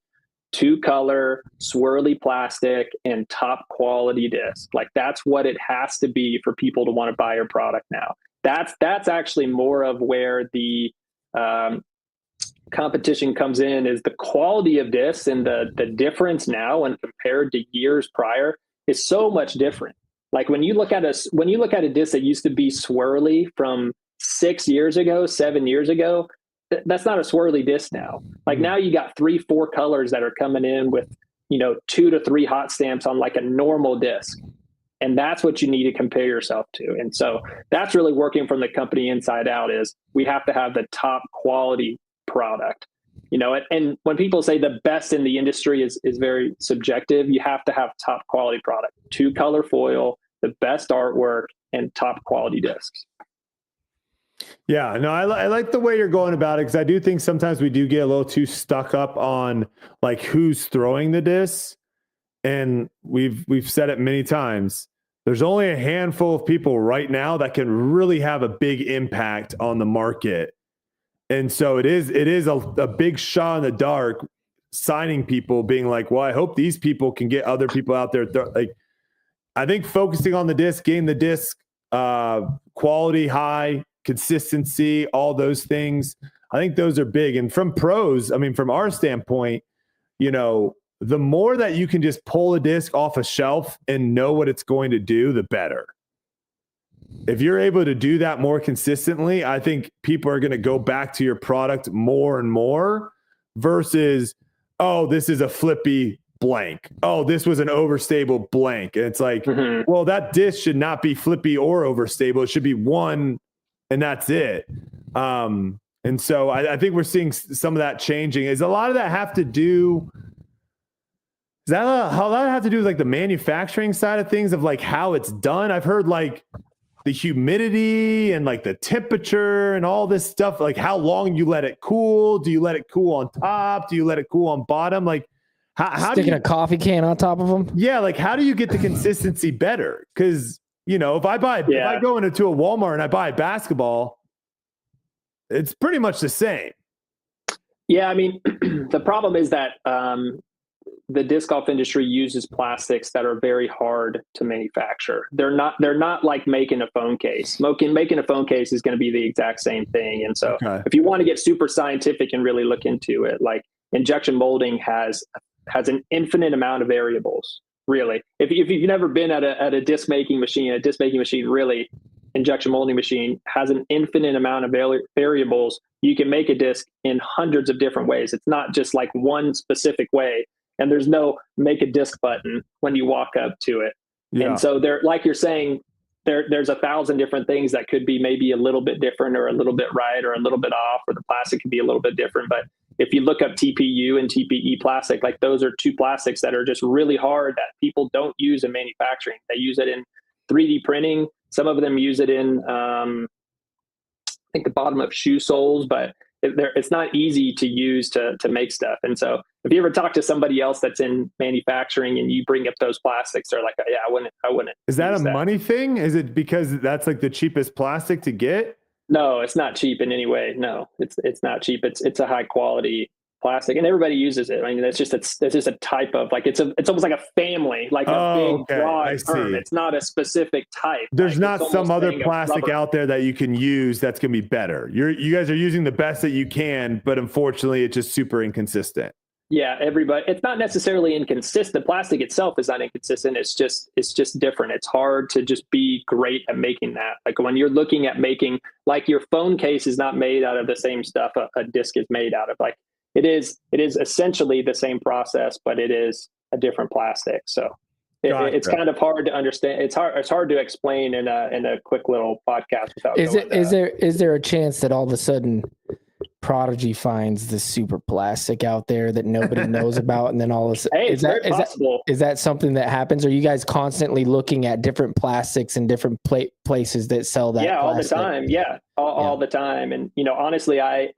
2-color swirly plastic and top quality disc. Like, that's what it has to be for people to want to buy your product now. That's actually more of where the competition comes in, is the quality of discs, and the difference now and compared to years prior is so much different. Like, when you look at a disc that used to be swirly from 6 years ago, 7 years ago, that's not a swirly disc now. Like, now you got 3-4 colors that are coming in with 2 to 3 hot stamps on like a normal disc. And that's what you need to compare yourself to. And so that's really working from the company inside out, is we have to have the top quality product. And when people say the best in the industry is very subjective, you have to have top quality product, 2-color foil, the best artwork, and top quality discs. Yeah, no, I like the way you're going about it, because I do think sometimes we do get a little too stuck up on like who's throwing the discs. And we've said it many times. There's only a handful of people right now that can really have a big impact on the market. And so it is a big shot in the dark, signing people, being like, well, I hope these people can get other people out there. Like, I think focusing on the disc, getting the disc quality high, consistency, all those things, I think those are big. And from pros, I mean, from our standpoint, the more that you can just pull a disc off a shelf and know what it's going to do, the better. If you're able to do that more consistently, I think people are going to go back to your product more and more, versus, oh, this is a flippy blank. Oh, this was an overstable blank. And it's like, well, that disc should not be flippy or overstable. It should be one, and that's it. And so I think we're seeing some of that changing. Is a lot of that have to do? Is that how that have to do with like the manufacturing side of things, of like how it's done? I've heard like the humidity and like the temperature and all this stuff, like how long you let it cool. Do you let it cool on top? Do you let it cool on bottom? Like, How Sticking a coffee can on top of them? Yeah, like how do you get the consistency better? Because if I go into a Walmart and I buy a basketball, it's pretty much the same. Yeah, I mean, the problem is that the disc golf industry uses plastics that are very hard to manufacture. They're not like making a phone case. Making a phone case is going to be the exact same thing. And so if you want to get super scientific and really look into it, like injection molding has an infinite amount of variables, really. If you've never been at a disc making machine, really, injection molding machine has an infinite amount of variables. You can make a disc in hundreds of different ways. It's not just like one specific way. And there's no make a disc button when you walk up to it. Yeah. And so there, like you're saying, there's 1,000 different things that could be maybe a little bit different or a little bit right or a little bit off, or the plastic could be a little bit different. But if you look up TPU and TPE plastic, like those are two plastics that are just really hard that people don't use in manufacturing. They use it in 3D printing. Some of them use it in, I think, the bottom of shoe soles, but it's not easy to use to make stuff. And so if you ever talk to somebody else that's in manufacturing and you bring up those plastics, they're like, yeah, I wouldn't. Is that a money thing? Is it because that's like the cheapest plastic to get? No, it's not cheap in any way. No, it's not cheap. It's a high quality plastic and everybody uses it. I mean, it's just a type of, like, it's almost like a family, like a big broad term. It's not a specific type. There's not some other plastic out there that you can use that's going to be better. You guys are using the best that you can, but unfortunately it's just super inconsistent. Yeah, it's not necessarily inconsistent. Plastic itself is not inconsistent. It's just different. It's hard to just be great at making that. Like when you're looking at making, like, your phone case is not made out of the same stuff a disc is made out of. Like it is essentially the same process, but it is a different plastic. So it's kind of hard to understand. It's hard to explain in a quick little podcast without. Is there a chance that all of a sudden Prodigy finds this super plastic out there that nobody knows about, and then all of a sudden, is that something that happens? Are you guys constantly looking at different plastics and different places that sell that? Yeah, plastic? All the time. Yeah, all the time. And honestly, I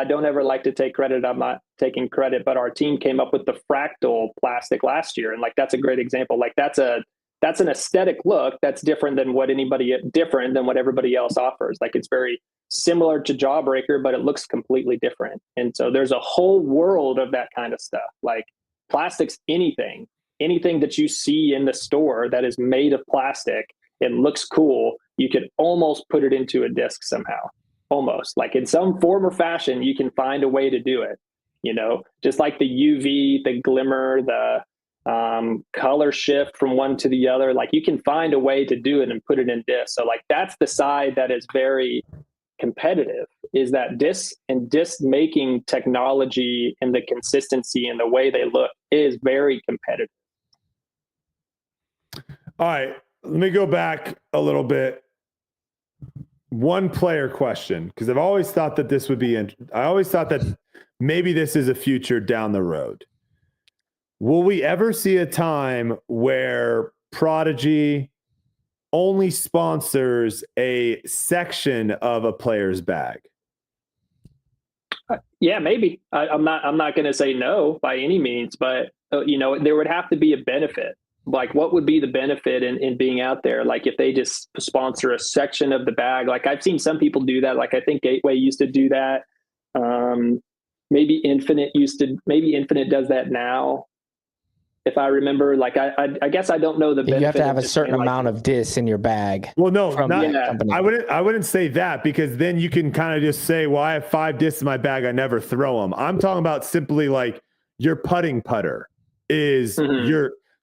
don't ever like to take credit. I'm not taking credit, but our team came up with the fractal plastic last year, and like that's a great example. Like that's an aesthetic look that's different than what everybody else offers. Like it's very similar to Jawbreaker, but it looks completely different. And so there's a whole world of that kind of stuff. Like plastics, anything that you see in the store that is made of plastic and looks cool, you could almost put it into a disc somehow. Almost, like in some form or fashion, you can find a way to do it. Just like the UV, the glimmer, the color shift from one to the other, like you can find a way to do it and put it in disc. So like that's the side that is very competitive, is that disc making technology and the consistency and the way they look is very competitive. All right, let me go back a little bit. One player question, because I've always thought that this would be I always thought that maybe this is a future down the road. Will we ever see a time where Prodigy only sponsors a section of a player's bag? Yeah, maybe. I'm not going to say no by any means, but there would have to be a benefit. Like, what would be the benefit in being out there? Like, if they just sponsor a section of the bag, like I've seen some people do that. Like I think Gateway used to do that. Maybe Infinite does that now, if I remember. Like I guess I don't know the benefit. You have to have a certain amount of discs in your bag. Well, no, I wouldn't say that, because then you can kind of just say, well, I have 5 discs in my bag, I never throw them. I'm talking about simply like your putting putter is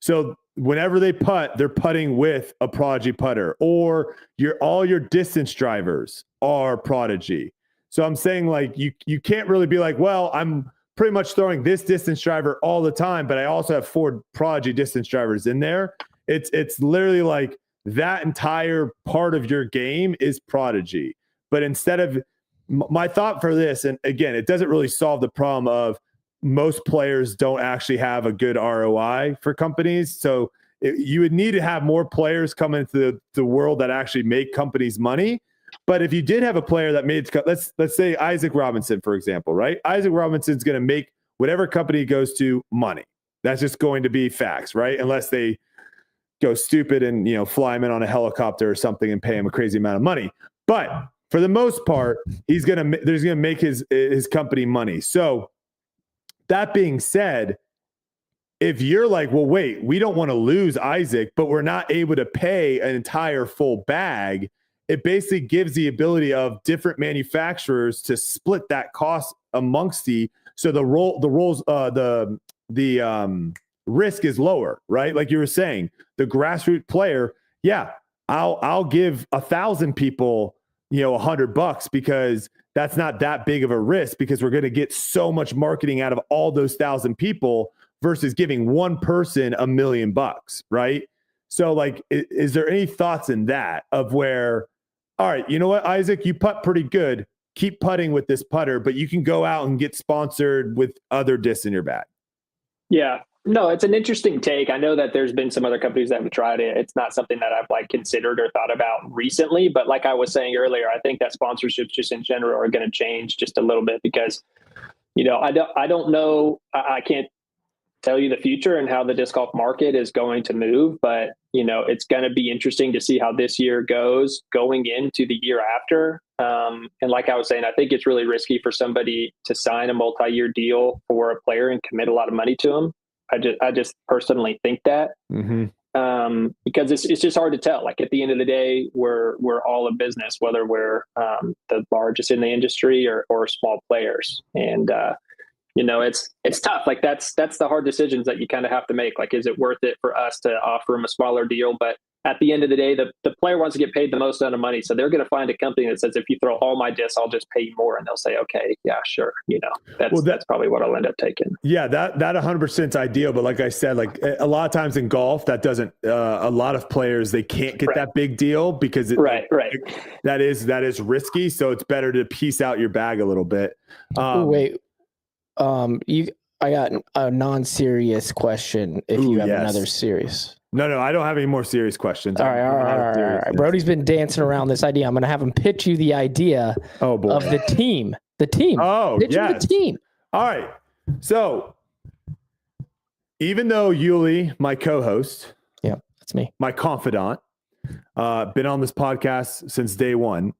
so whenever they putt, they're putting with a Prodigy putter, or all your distance drivers are Prodigy. So I'm saying, like, you can't really be like, well, I'm pretty much throwing this distance driver all the time, but I also have 4 Prodigy distance drivers in there. It's literally like that entire part of your game is Prodigy. But instead of my thought for this, and again, it doesn't really solve the problem of most players don't actually have a good ROI for companies. So you would need to have more players come into the world that actually make companies money. But if you did have a player that made, let's say Isaac Robinson, for example, right? Isaac Robinson's going to make whatever company it goes to, money. That's just going to be facts, right? Unless they go stupid and, fly him in on a helicopter or something and pay him a crazy amount of money. But for the most part, there's going to make his company money. So that being said, if you're like, well, wait, we don't want to lose Isaac, but we're not able to pay an entire full bag, it basically gives the ability of different manufacturers to split that cost amongst so the risk is lower, right? Like you were saying, the grassroots player, yeah, I'll give 1,000 people, $100 because that's not that big of a risk because we're going to get so much marketing out of all those 1,000 people versus giving one person $1 million, right? So like, is there any thoughts in that of where, all right, you know what, Isaac, you putt pretty good. Keep putting with this putter, but you can go out and get sponsored with other discs in your bag. Yeah, no, it's an interesting take. I know that there's been some other companies that have tried it. It's not something that I've considered or thought about recently, but like I was saying earlier, I think that sponsorships just in general are going to change just a little bit because, I don't know. I can't tell you the future and how the disc golf market is going to move, but it's going to be interesting to see how this year goes going into the year after. And like I was saying, I think it's really risky for somebody to sign a multi-year deal for a player and commit a lot of money to him. I just personally think that because it's just hard to tell. Like at the end of the day, we're all a business, whether we're the largest in the industry or small players. And it's tough. Like that's the hard decisions that you kind of have to make. Like, is it worth it for us to offer them a smaller deal? But at the end of the day, the player wants to get paid the most amount of money. So they're going to find a company that says, if you throw all my discs, I'll just pay you more. And they'll say, okay, yeah, sure. That's probably what I'll end up taking. Yeah, that 100% is ideal. But like I said, like a lot of times in golf, that doesn't, a lot of players, they can't get that big deal because that is risky. So it's better to piece out your bag a little bit. I got a non-serious question. If you have another serious. No, I don't have any more serious questions. All right. Brody's been dancing around this idea. I'm going to have him pitch you the idea of the team. The team. Oh, pitch him the team. All right. So even though Yuli, my co-host, yeah, that's me, my confidant, been on this podcast since day one,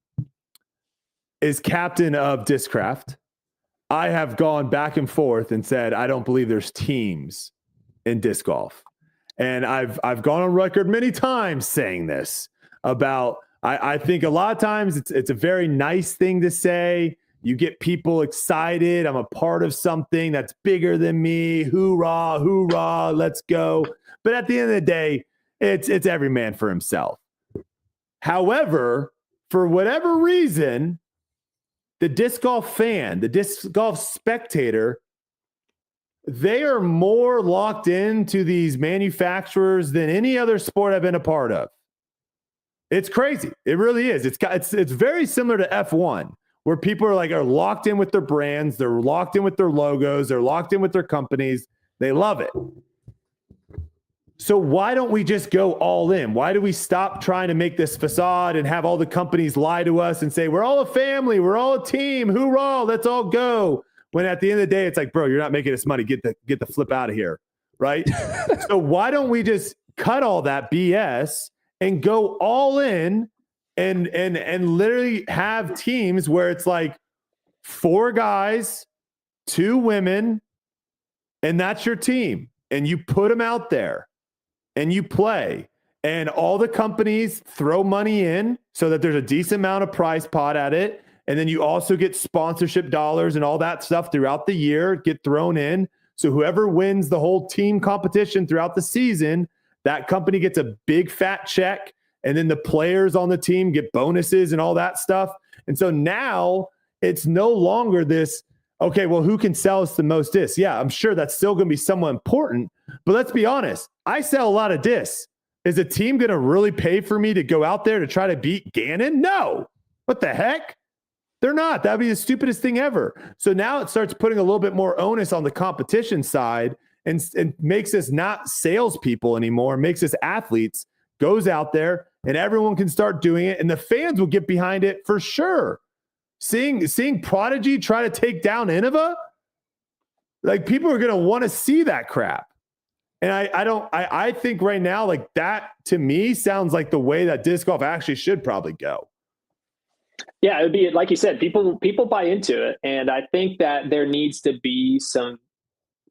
is captain of Discraft, I have gone back and forth and said, I don't believe there's teams in disc golf. And I've gone on record many times saying this about, I think a lot of times it's a very nice thing to say. You get people excited. I'm a part of something that's bigger than me. Hoorah, hoorah, let's go. But at the end of the day, it's every man for himself. However, for whatever reason, the disc golf fan, the disc golf spectator, they are more locked into these manufacturers than any other sport I've been a part of. It's crazy. It really is. It's very similar to F1, where people are locked in with their brands, they're locked in with their logos, they're locked in with their companies. They love it. So why don't we just go all in? Why do we stop trying to make this facade and have all the companies lie to us and say, we're all a family, we're all a team, hoorah, let's all go. When at the end of the day, it's like, bro, you're not making us money. Get the flip out of here, right? So why don't we just cut all that BS and go all in and literally have teams where it's like 4 guys, 2 women, and that's your team. And you put them out there and you play. And all the companies throw money in so that there's a decent amount of prize pot at it. And then you also get sponsorship dollars and all that stuff throughout the year get thrown in. So whoever wins the whole team competition throughout the season, that company gets a big fat check. And then the players on the team get bonuses and all that stuff. And so now it's no longer this, okay, well, who can sell us the most discs? Yeah, I'm sure that's still going to be somewhat important. But let's be honest, I sell a lot of discs. Is a team going to really pay for me to go out there to try to beat Gannon? No. What the heck? They're not. That'd be the stupidest thing ever. So now it starts putting a little bit more onus on the competition side and makes us not salespeople anymore, makes us athletes, goes out there and everyone can start doing it. And the fans will get behind it for sure. Seeing Prodigy try to take down Innova, Like people are going to want to see that crap. And I think right now, like that to me sounds like the way that disc golf actually should probably go. Yeah, it would be like you said, people buy into it. And I think that there needs to be some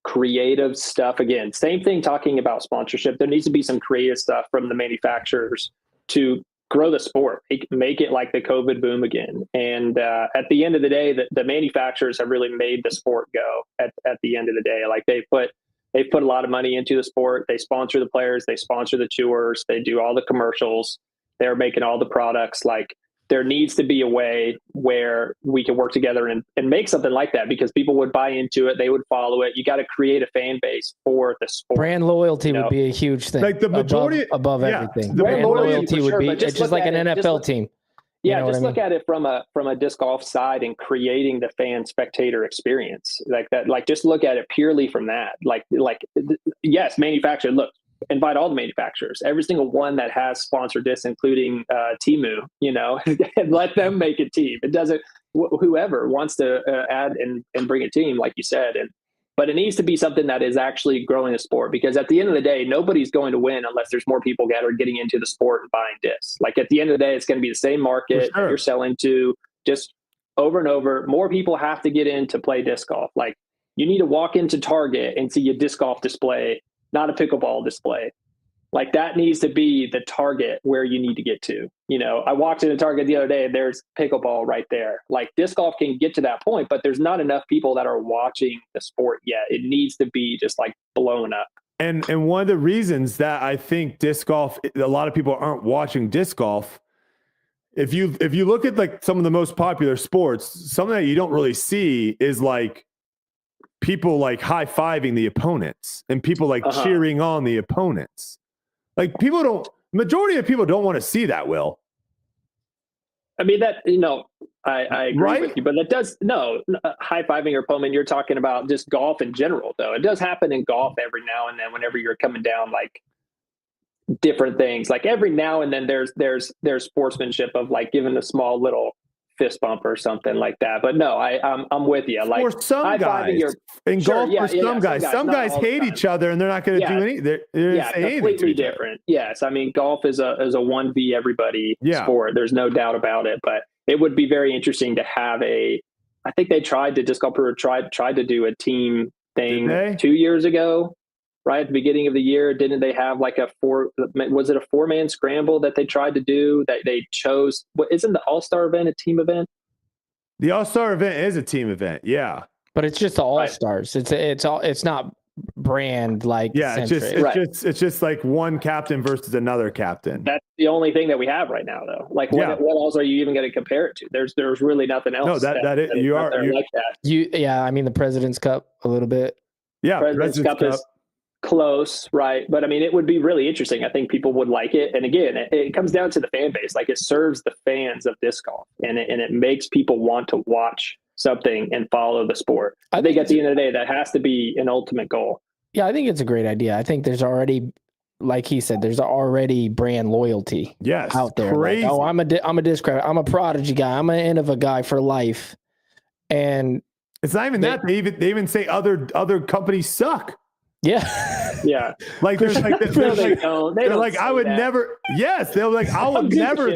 creative stuff. Again, same thing talking about sponsorship. There needs to be some creative stuff from the manufacturers to grow the sport, make it like the COVID boom again. And at the end of the day, the manufacturers have really made the sport go at the end of the day. Like they put a lot of money into the sport. They sponsor the players, they sponsor the tours, they do all the commercials, they're making all the products. Like there needs to be a way where we can work together and make something like that, because people would buy into it. They would follow it. You got to create a fan base for the sport. Brand loyalty would be a huge thing. Like the majority above everything. The brand loyalty would sure, be just just like an NFL team. Yeah, just look at it from a disc golf side and creating the fan spectator experience like that. Like just look at it purely from that. Like yes, manufacturer. Look, invite all the manufacturers, every single one that has sponsored this, including Temu. And let them make a team. It doesn't. Whoever wants to add and bring a team, like you said, but it needs to be something that is actually growing the sport, because at the end of the day, nobody's going to win unless there's more people that are getting into the sport and buying discs. Like at the end of the day, it's going to be the same market that you're selling to, just over and over. More people have to get in to play disc golf. Like you need to walk into Target and see a disc golf display, not a pickleball display. Like that needs to be the target where you need to get to. I walked into Target the other day and there's pickleball right there. Like disc golf can get to that point, but there's not enough people that are watching the sport yet. It needs to be just like blown up. And one of the reasons that I think disc golf, a lot of people aren't watching disc golf. If you look at like some of the most popular sports, something that you don't really see is like people like high-fiving the opponents and people like cheering on the opponents. Like majority of people don't want to see that, Will. I mean, that, I agree with you, but that does, high-fiving your opponent, you're talking about just golf in general, though. It does happen in golf every now and then whenever you're coming down, like, different things. Like, every now and then there's sportsmanship of, like, giving a small little fist bump or something like that. But no, I'm with you. Like for some guys in golf, for some guys hate each other and they're not going to do anything. They're completely different. Yes, I mean golf is a 1v everybody sport. There's no doubt about it. But it would be very interesting to have I think they tried to disc golf tried to do a team thing 2 years ago. Right at the beginning of the year, didn't they have like a 4-man scramble that they tried to do that they chose? What isn't the All-Star event a team event? The All-Star event is a team event, yeah. But it's just the All-Stars. It's not brand like it's just like one captain versus another captain. That's the only thing that we have right now, though. Like what else are you even going to compare it to? There's really nothing else. No, you're like that. I mean the President's Cup a little bit. Yeah, President's Cup is close, right? But I mean, it would be really interesting. I think people would like it. And again, it comes down to the fan base. Like it serves the fans of disc golf, and it makes people want to watch something and follow the sport. I think at the end of the day, that has to be an ultimate goal. Yeah, I think it's a great idea. I think there's already, like he said, there's already brand loyalty out there. Crazy. Like, I'm a disc golfer. I'm a Prodigy guy. I'm an Innova guy for life. And it's not even that. They even say other companies suck. Yeah. Yeah. Like there's like they're like I would that. never. Yes, they're like I will never.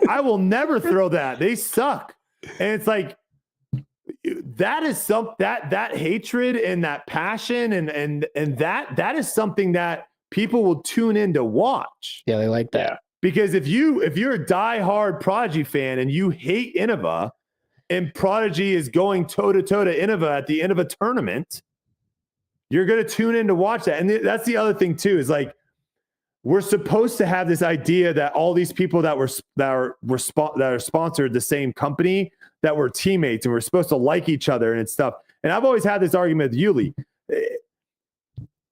I will never throw that. They suck. And it's like that is that hatred and that passion and that is something that people will tune in to watch. Yeah, they like that. Yeah. Because if you're a diehard Prodigy fan and you hate Innova, and Prodigy is going toe-to-toe to Innova at the Innova tournament, you're going to tune in to watch that. And that's the other thing too, is like, we're supposed to have this idea that all these people that are sponsored the same company, that we're teammates and we're supposed to like each other and stuff. And I've always had this argument with Yuli.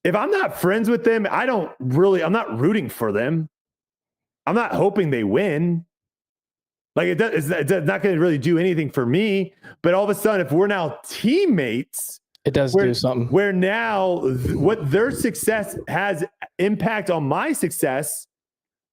If I'm not friends with them, I'm not rooting for them. I'm not hoping they win. Like it's not going to really do anything for me. But all of a sudden, if we're now teammates, it does do something. Where now what their success has impact on my success.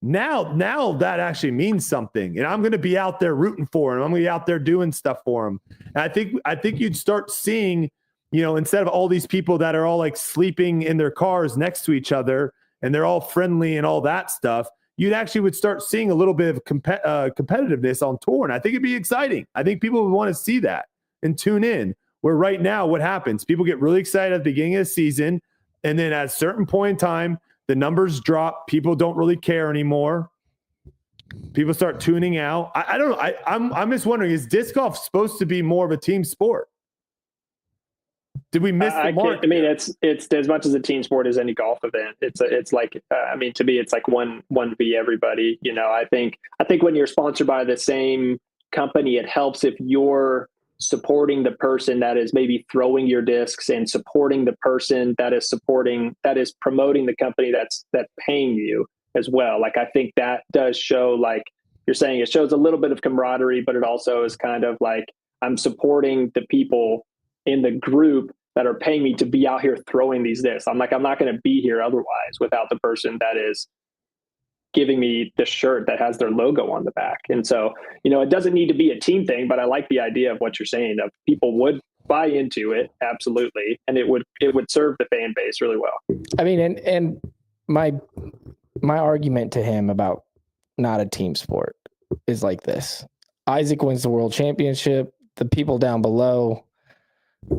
Now that actually means something, and I'm going to be out there rooting for him. I'm going to be out there doing stuff for him. And I think you'd start seeing, instead of all these people that are all like sleeping in their cars next to each other and they're all friendly and all that stuff, you'd actually would start seeing a little bit of competitiveness on tour. And I think it'd be exciting. I think people would want to see that and tune in. Where right now, what happens? People get really excited at the beginning of the season. And then at a certain point in time, the numbers drop. People don't really care anymore. People start tuning out. I don't know. I'm just wondering, is disc golf supposed to be more of a team sport? Did we miss the mark? I mean, it's as much as a team sport as any golf event. It's like, I mean, to me, it's like one v everybody. I think when you're sponsored by the same company, it helps if you're supporting the person that is maybe throwing your discs and supporting the person that is promoting the company that's paying you as well. Like, I think that does show, like you're saying, it shows a little bit of camaraderie, but it also is kind of like, I'm supporting the people in the group that are paying me to be out here throwing these discs. I'm not going to be here otherwise without the person that is giving me the shirt that has their logo on the back. And so, it doesn't need to be a team thing, but I like the idea of what you're saying, of people would buy into it. Absolutely. And it would serve the fan base really well. I mean, and my argument to him about not a team sport is like this. Isaac wins the world championship. The people down below,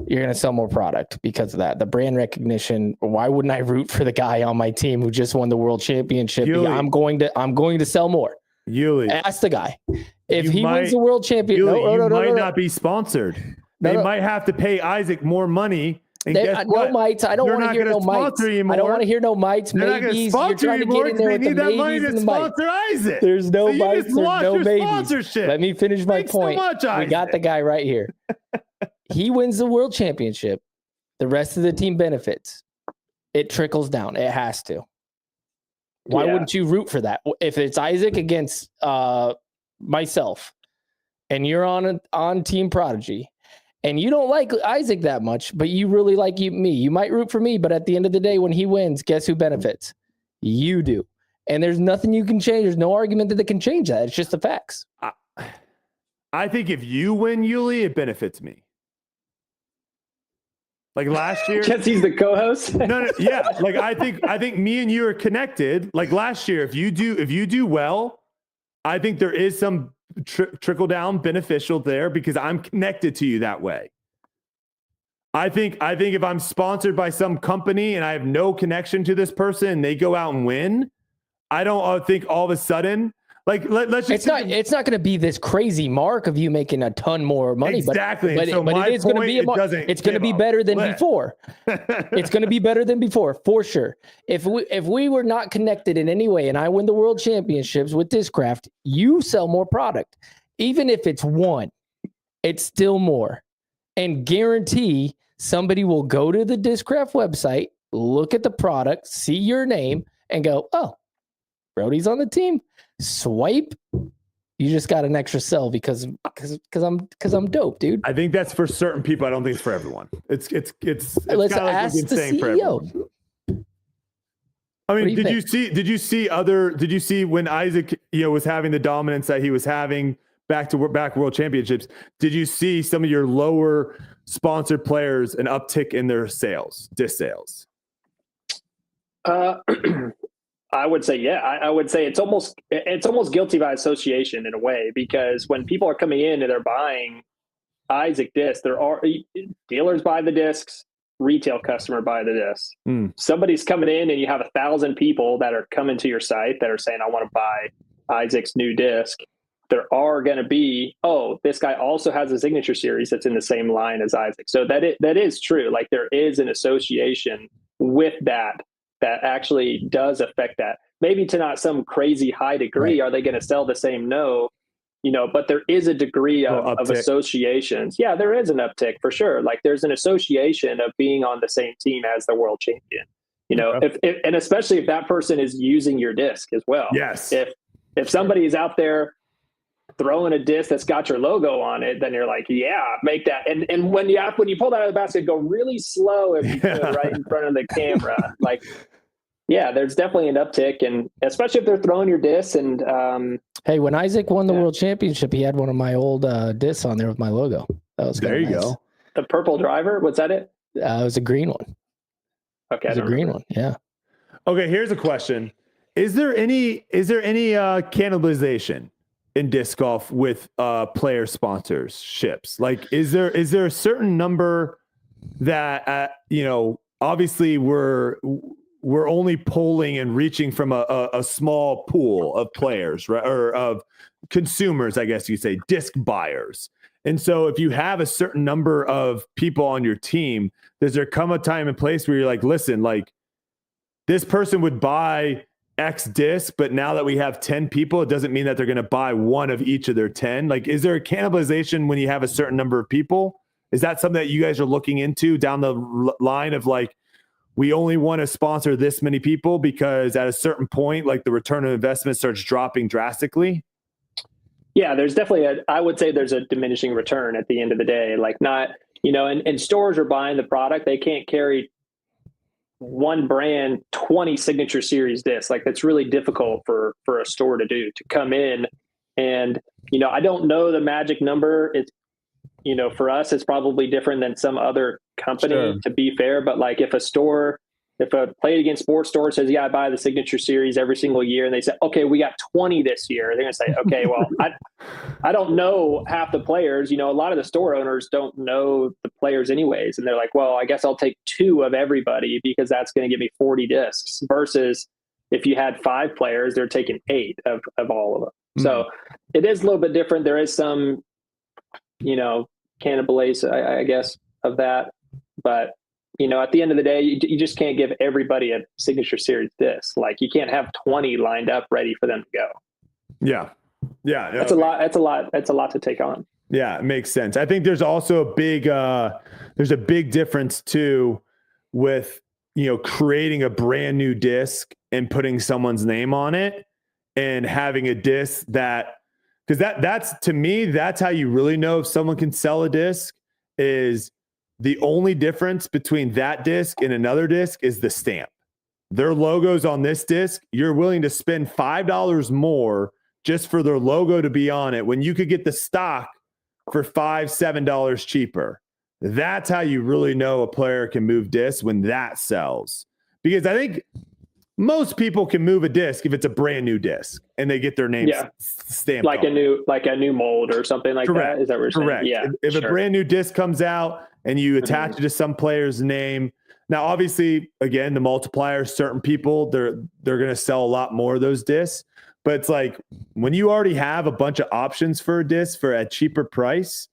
you're going to sell more product because of that. The brand recognition. Why wouldn't I root for the guy on my team who just won the world championship? Yuli. I'm going to sell more. Yuli. Ask the guy. If he wins the world championship, you might not be sponsored. They might have to pay Isaac more money. And guess what? No mites. I don't want to hear no mites. I don't want to hear no mites. Maybes. You're trying to get in there with the maybes and the mites. Isaac. There's no mites. There's no maybes. Sponsorship. Let me finish my Thanks point. So much, we got the guy right here. He wins the world championship. The rest of the team benefits. It trickles down. It has to. Why wouldn't you root for that? If it's Isaac against myself, and you're on Team Prodigy, and you don't like Isaac that much, but you really like me, you might root for me. But at the end of the day, when he wins, guess who benefits? You do. And there's nothing you can change. There's no argument that can change that. It's just the facts. I think if you win, Yuli, it benefits me. Like last year, because he's the co-host. No, yeah. Like I think me and you are connected. Like last year, if you do well, I think there is some trickle down beneficial there because I'm connected to you that way. I think if I'm sponsored by some company and I have no connection to this person and they go out and win, I don't think all of a sudden. Like let's just it's not going to be this crazy mark of you making a ton more money. Exactly. But it is going to be it's going to be better than before. It's going to be better than before for sure. If we were not connected in any way and I win the world championships with Discraft, you sell more product. Even if it's one, it's still more. And guarantee somebody will go to the Discraft website, look at the product, see your name and go, "Oh, Brody's on the team." Swipe, you just got an extra sell because I'm dope, dude. I think that's for certain people. I don't think it's for everyone. It's let's ask the CEO. I mean, did you see when Isaac was having the dominance that he was having back world championships? Did you see some of your lower sponsored players an uptick in their disc sales? I would say, yeah. I would say it's almost guilty by association in a way, because when people are coming in and they're buying Isaac discs, there are dealers buy the discs, retail customer buy the discs. Somebody's coming in and you have 1,000 people that are coming to your site that are saying, "I want to buy Isaac's new disc." There are going to be, this guy also has a signature series that's in the same line as Isaac. So that is true. Like there is an association with that actually does affect that. Maybe to not some crazy high degree. Right. Are they going to sell the same? No, but there is a degree of associations. Yeah, there is an uptick for sure. Like there's an association of being on the same team as the world champion, if and especially if that person is using your disc as well. Yes. If somebody is out there throwing a disc that's got your logo on it, then you're like, yeah, make that. And when you pull that out of the basket, go really slow if you put it right in front of the camera. Like, yeah, there's definitely an uptick, and especially if they're throwing your discs. And hey, when Isaac won the world championship, he had one of my old discs on there with my logo. That was there. You nice. go. The purple driver. Was that it? It was a green one. Okay, It was a green one. Yeah. Okay, here's a question. Is there any cannibalization in disc golf with player sponsorships? Like, is there a certain number that obviously we're only polling and reaching from a small pool of players, right, or of consumers, I guess you say, disc buyers. And so if you have a certain number of people on your team, does there come a time and place where you're like, listen, like, this person would buy X disc, but now that we have 10 people, it doesn't mean that they're going to buy one of each of their 10. Like, is there a cannibalization when you have a certain number of people? Is that something that you guys are looking into down the line of like, we only want to sponsor this many people because at a certain point, like the return on investment starts dropping drastically? Yeah, there's definitely I would say there's a diminishing return at the end of the day. Like, not, and stores are buying the product. They can't carry one brand 20 signature series discs. Like, that's really difficult for a store to do, to come in. And I don't know the magic number. It's for us, it's probably different than some other company, Sure, to be fair. But like, if a Play It Again sports store says, yeah, I buy the signature series every single year, and they say, okay, we got 20 this year, they're gonna say, okay, well, I don't know half the players. A lot of the store owners don't know the players anyways, and they're like, well, I guess I'll take 2 of everybody because that's going to give me 40 discs, versus if you had 5 players, they're taking 8 of all of them. So it is a little bit different. There is some cannibalization, I guess, of that. But, at the end of the day, you just can't give everybody a signature series disc. Like, you can't have 20 lined up ready for them to go. Yeah. Yeah. That's a lot. That's a lot to take on. Yeah, it makes sense. I think there's also there's a big difference too with, creating a brand new disc and putting someone's name on it, and having a disc because that's, to me, that's how you really know if someone can sell a disc. Is the only difference between that disc and another disc is the stamp. Their logo's on this disc. You're willing to spend $5 more just for their logo to be on it when you could get the stock for $5-7 cheaper. That's how you really know a player can move discs, when that sells. Because I think most people can move a disc if it's a brand new disc and they get their name stamped like on a new mold or something like Correct. that. Is that what you're Correct. saying? Yeah. If a brand new disc comes out and you attach it to some player's name, now obviously, again, the multiplier, certain people, they're going to sell a lot more of those discs. But it's like, when you already have a bunch of options for a disc for a cheaper price,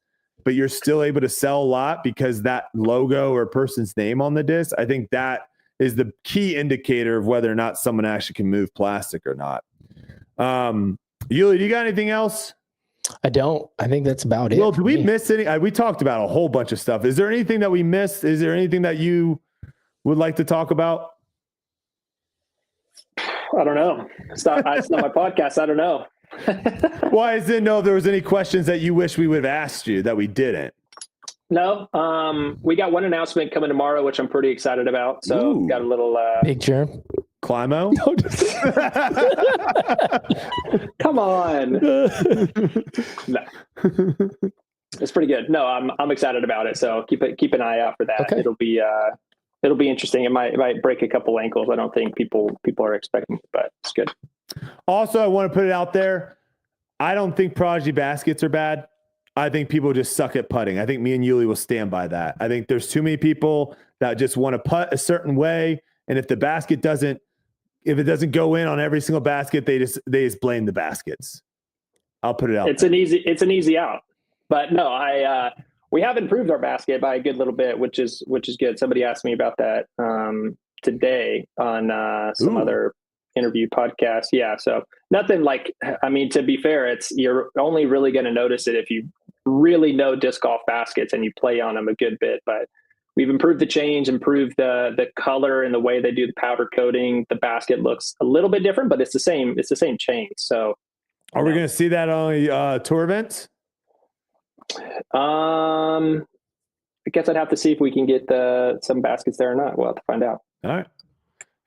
but you're still able to sell a lot because that logo or person's name on the disc, I think that is the key indicator of whether or not someone actually can move plastic or not. Yuli, do you got anything else? I don't. I think that's about it. Well, did we miss any? We talked about a whole bunch of stuff. Is there anything that we missed? Is there anything that you would like to talk about? I don't know. It's not my podcast. I don't know. Well, I just didn't know if there was any questions that you wish we would have asked you that we didn't. No. We got one announcement coming tomorrow, which I'm pretty excited about. So got a little big germ. Climo? Come on. No. It's pretty good. No, I'm excited about it. So keep an eye out for that. Okay. It'll be interesting. It might break a couple ankles. I don't think people are expecting, but it's good. Also, I want to put it out there. I don't think Prodigy baskets are bad. I think people just suck at putting. I think me and Yuli will stand by that. I think there's too many people that just want to putt a certain way, and if the basket doesn't go in on every single basket, they just blame the baskets. I'll put it out. It's an easy out. But no, we have improved our basket by a good little bit, which is good. Somebody asked me about that today on some other interview podcast. Yeah. So nothing like, I mean, to be fair, you're only really going to notice it if you really know disc golf baskets and you play on them a good bit. But we've improved the change, improved the color and the way they do the powder coating. The basket looks a little bit different, but it's the same change. So are we going to see that on tour events? I guess I'd have to see if we can get some baskets there or not. We'll have to find out. All right.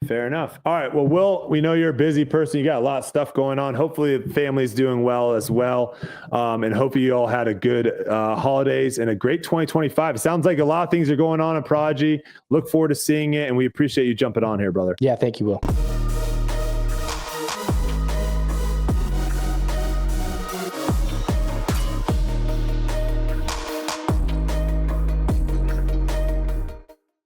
Fair enough. All right. Well, Will, we know you're a busy person. You got a lot of stuff going on. Hopefully the family's doing well as well. And hopefully you all had a good holidays and a great 2025. It sounds like a lot of things are going on in Prodigy. Look forward to seeing it. And we appreciate you jumping on here, brother. Yeah, thank you, Will.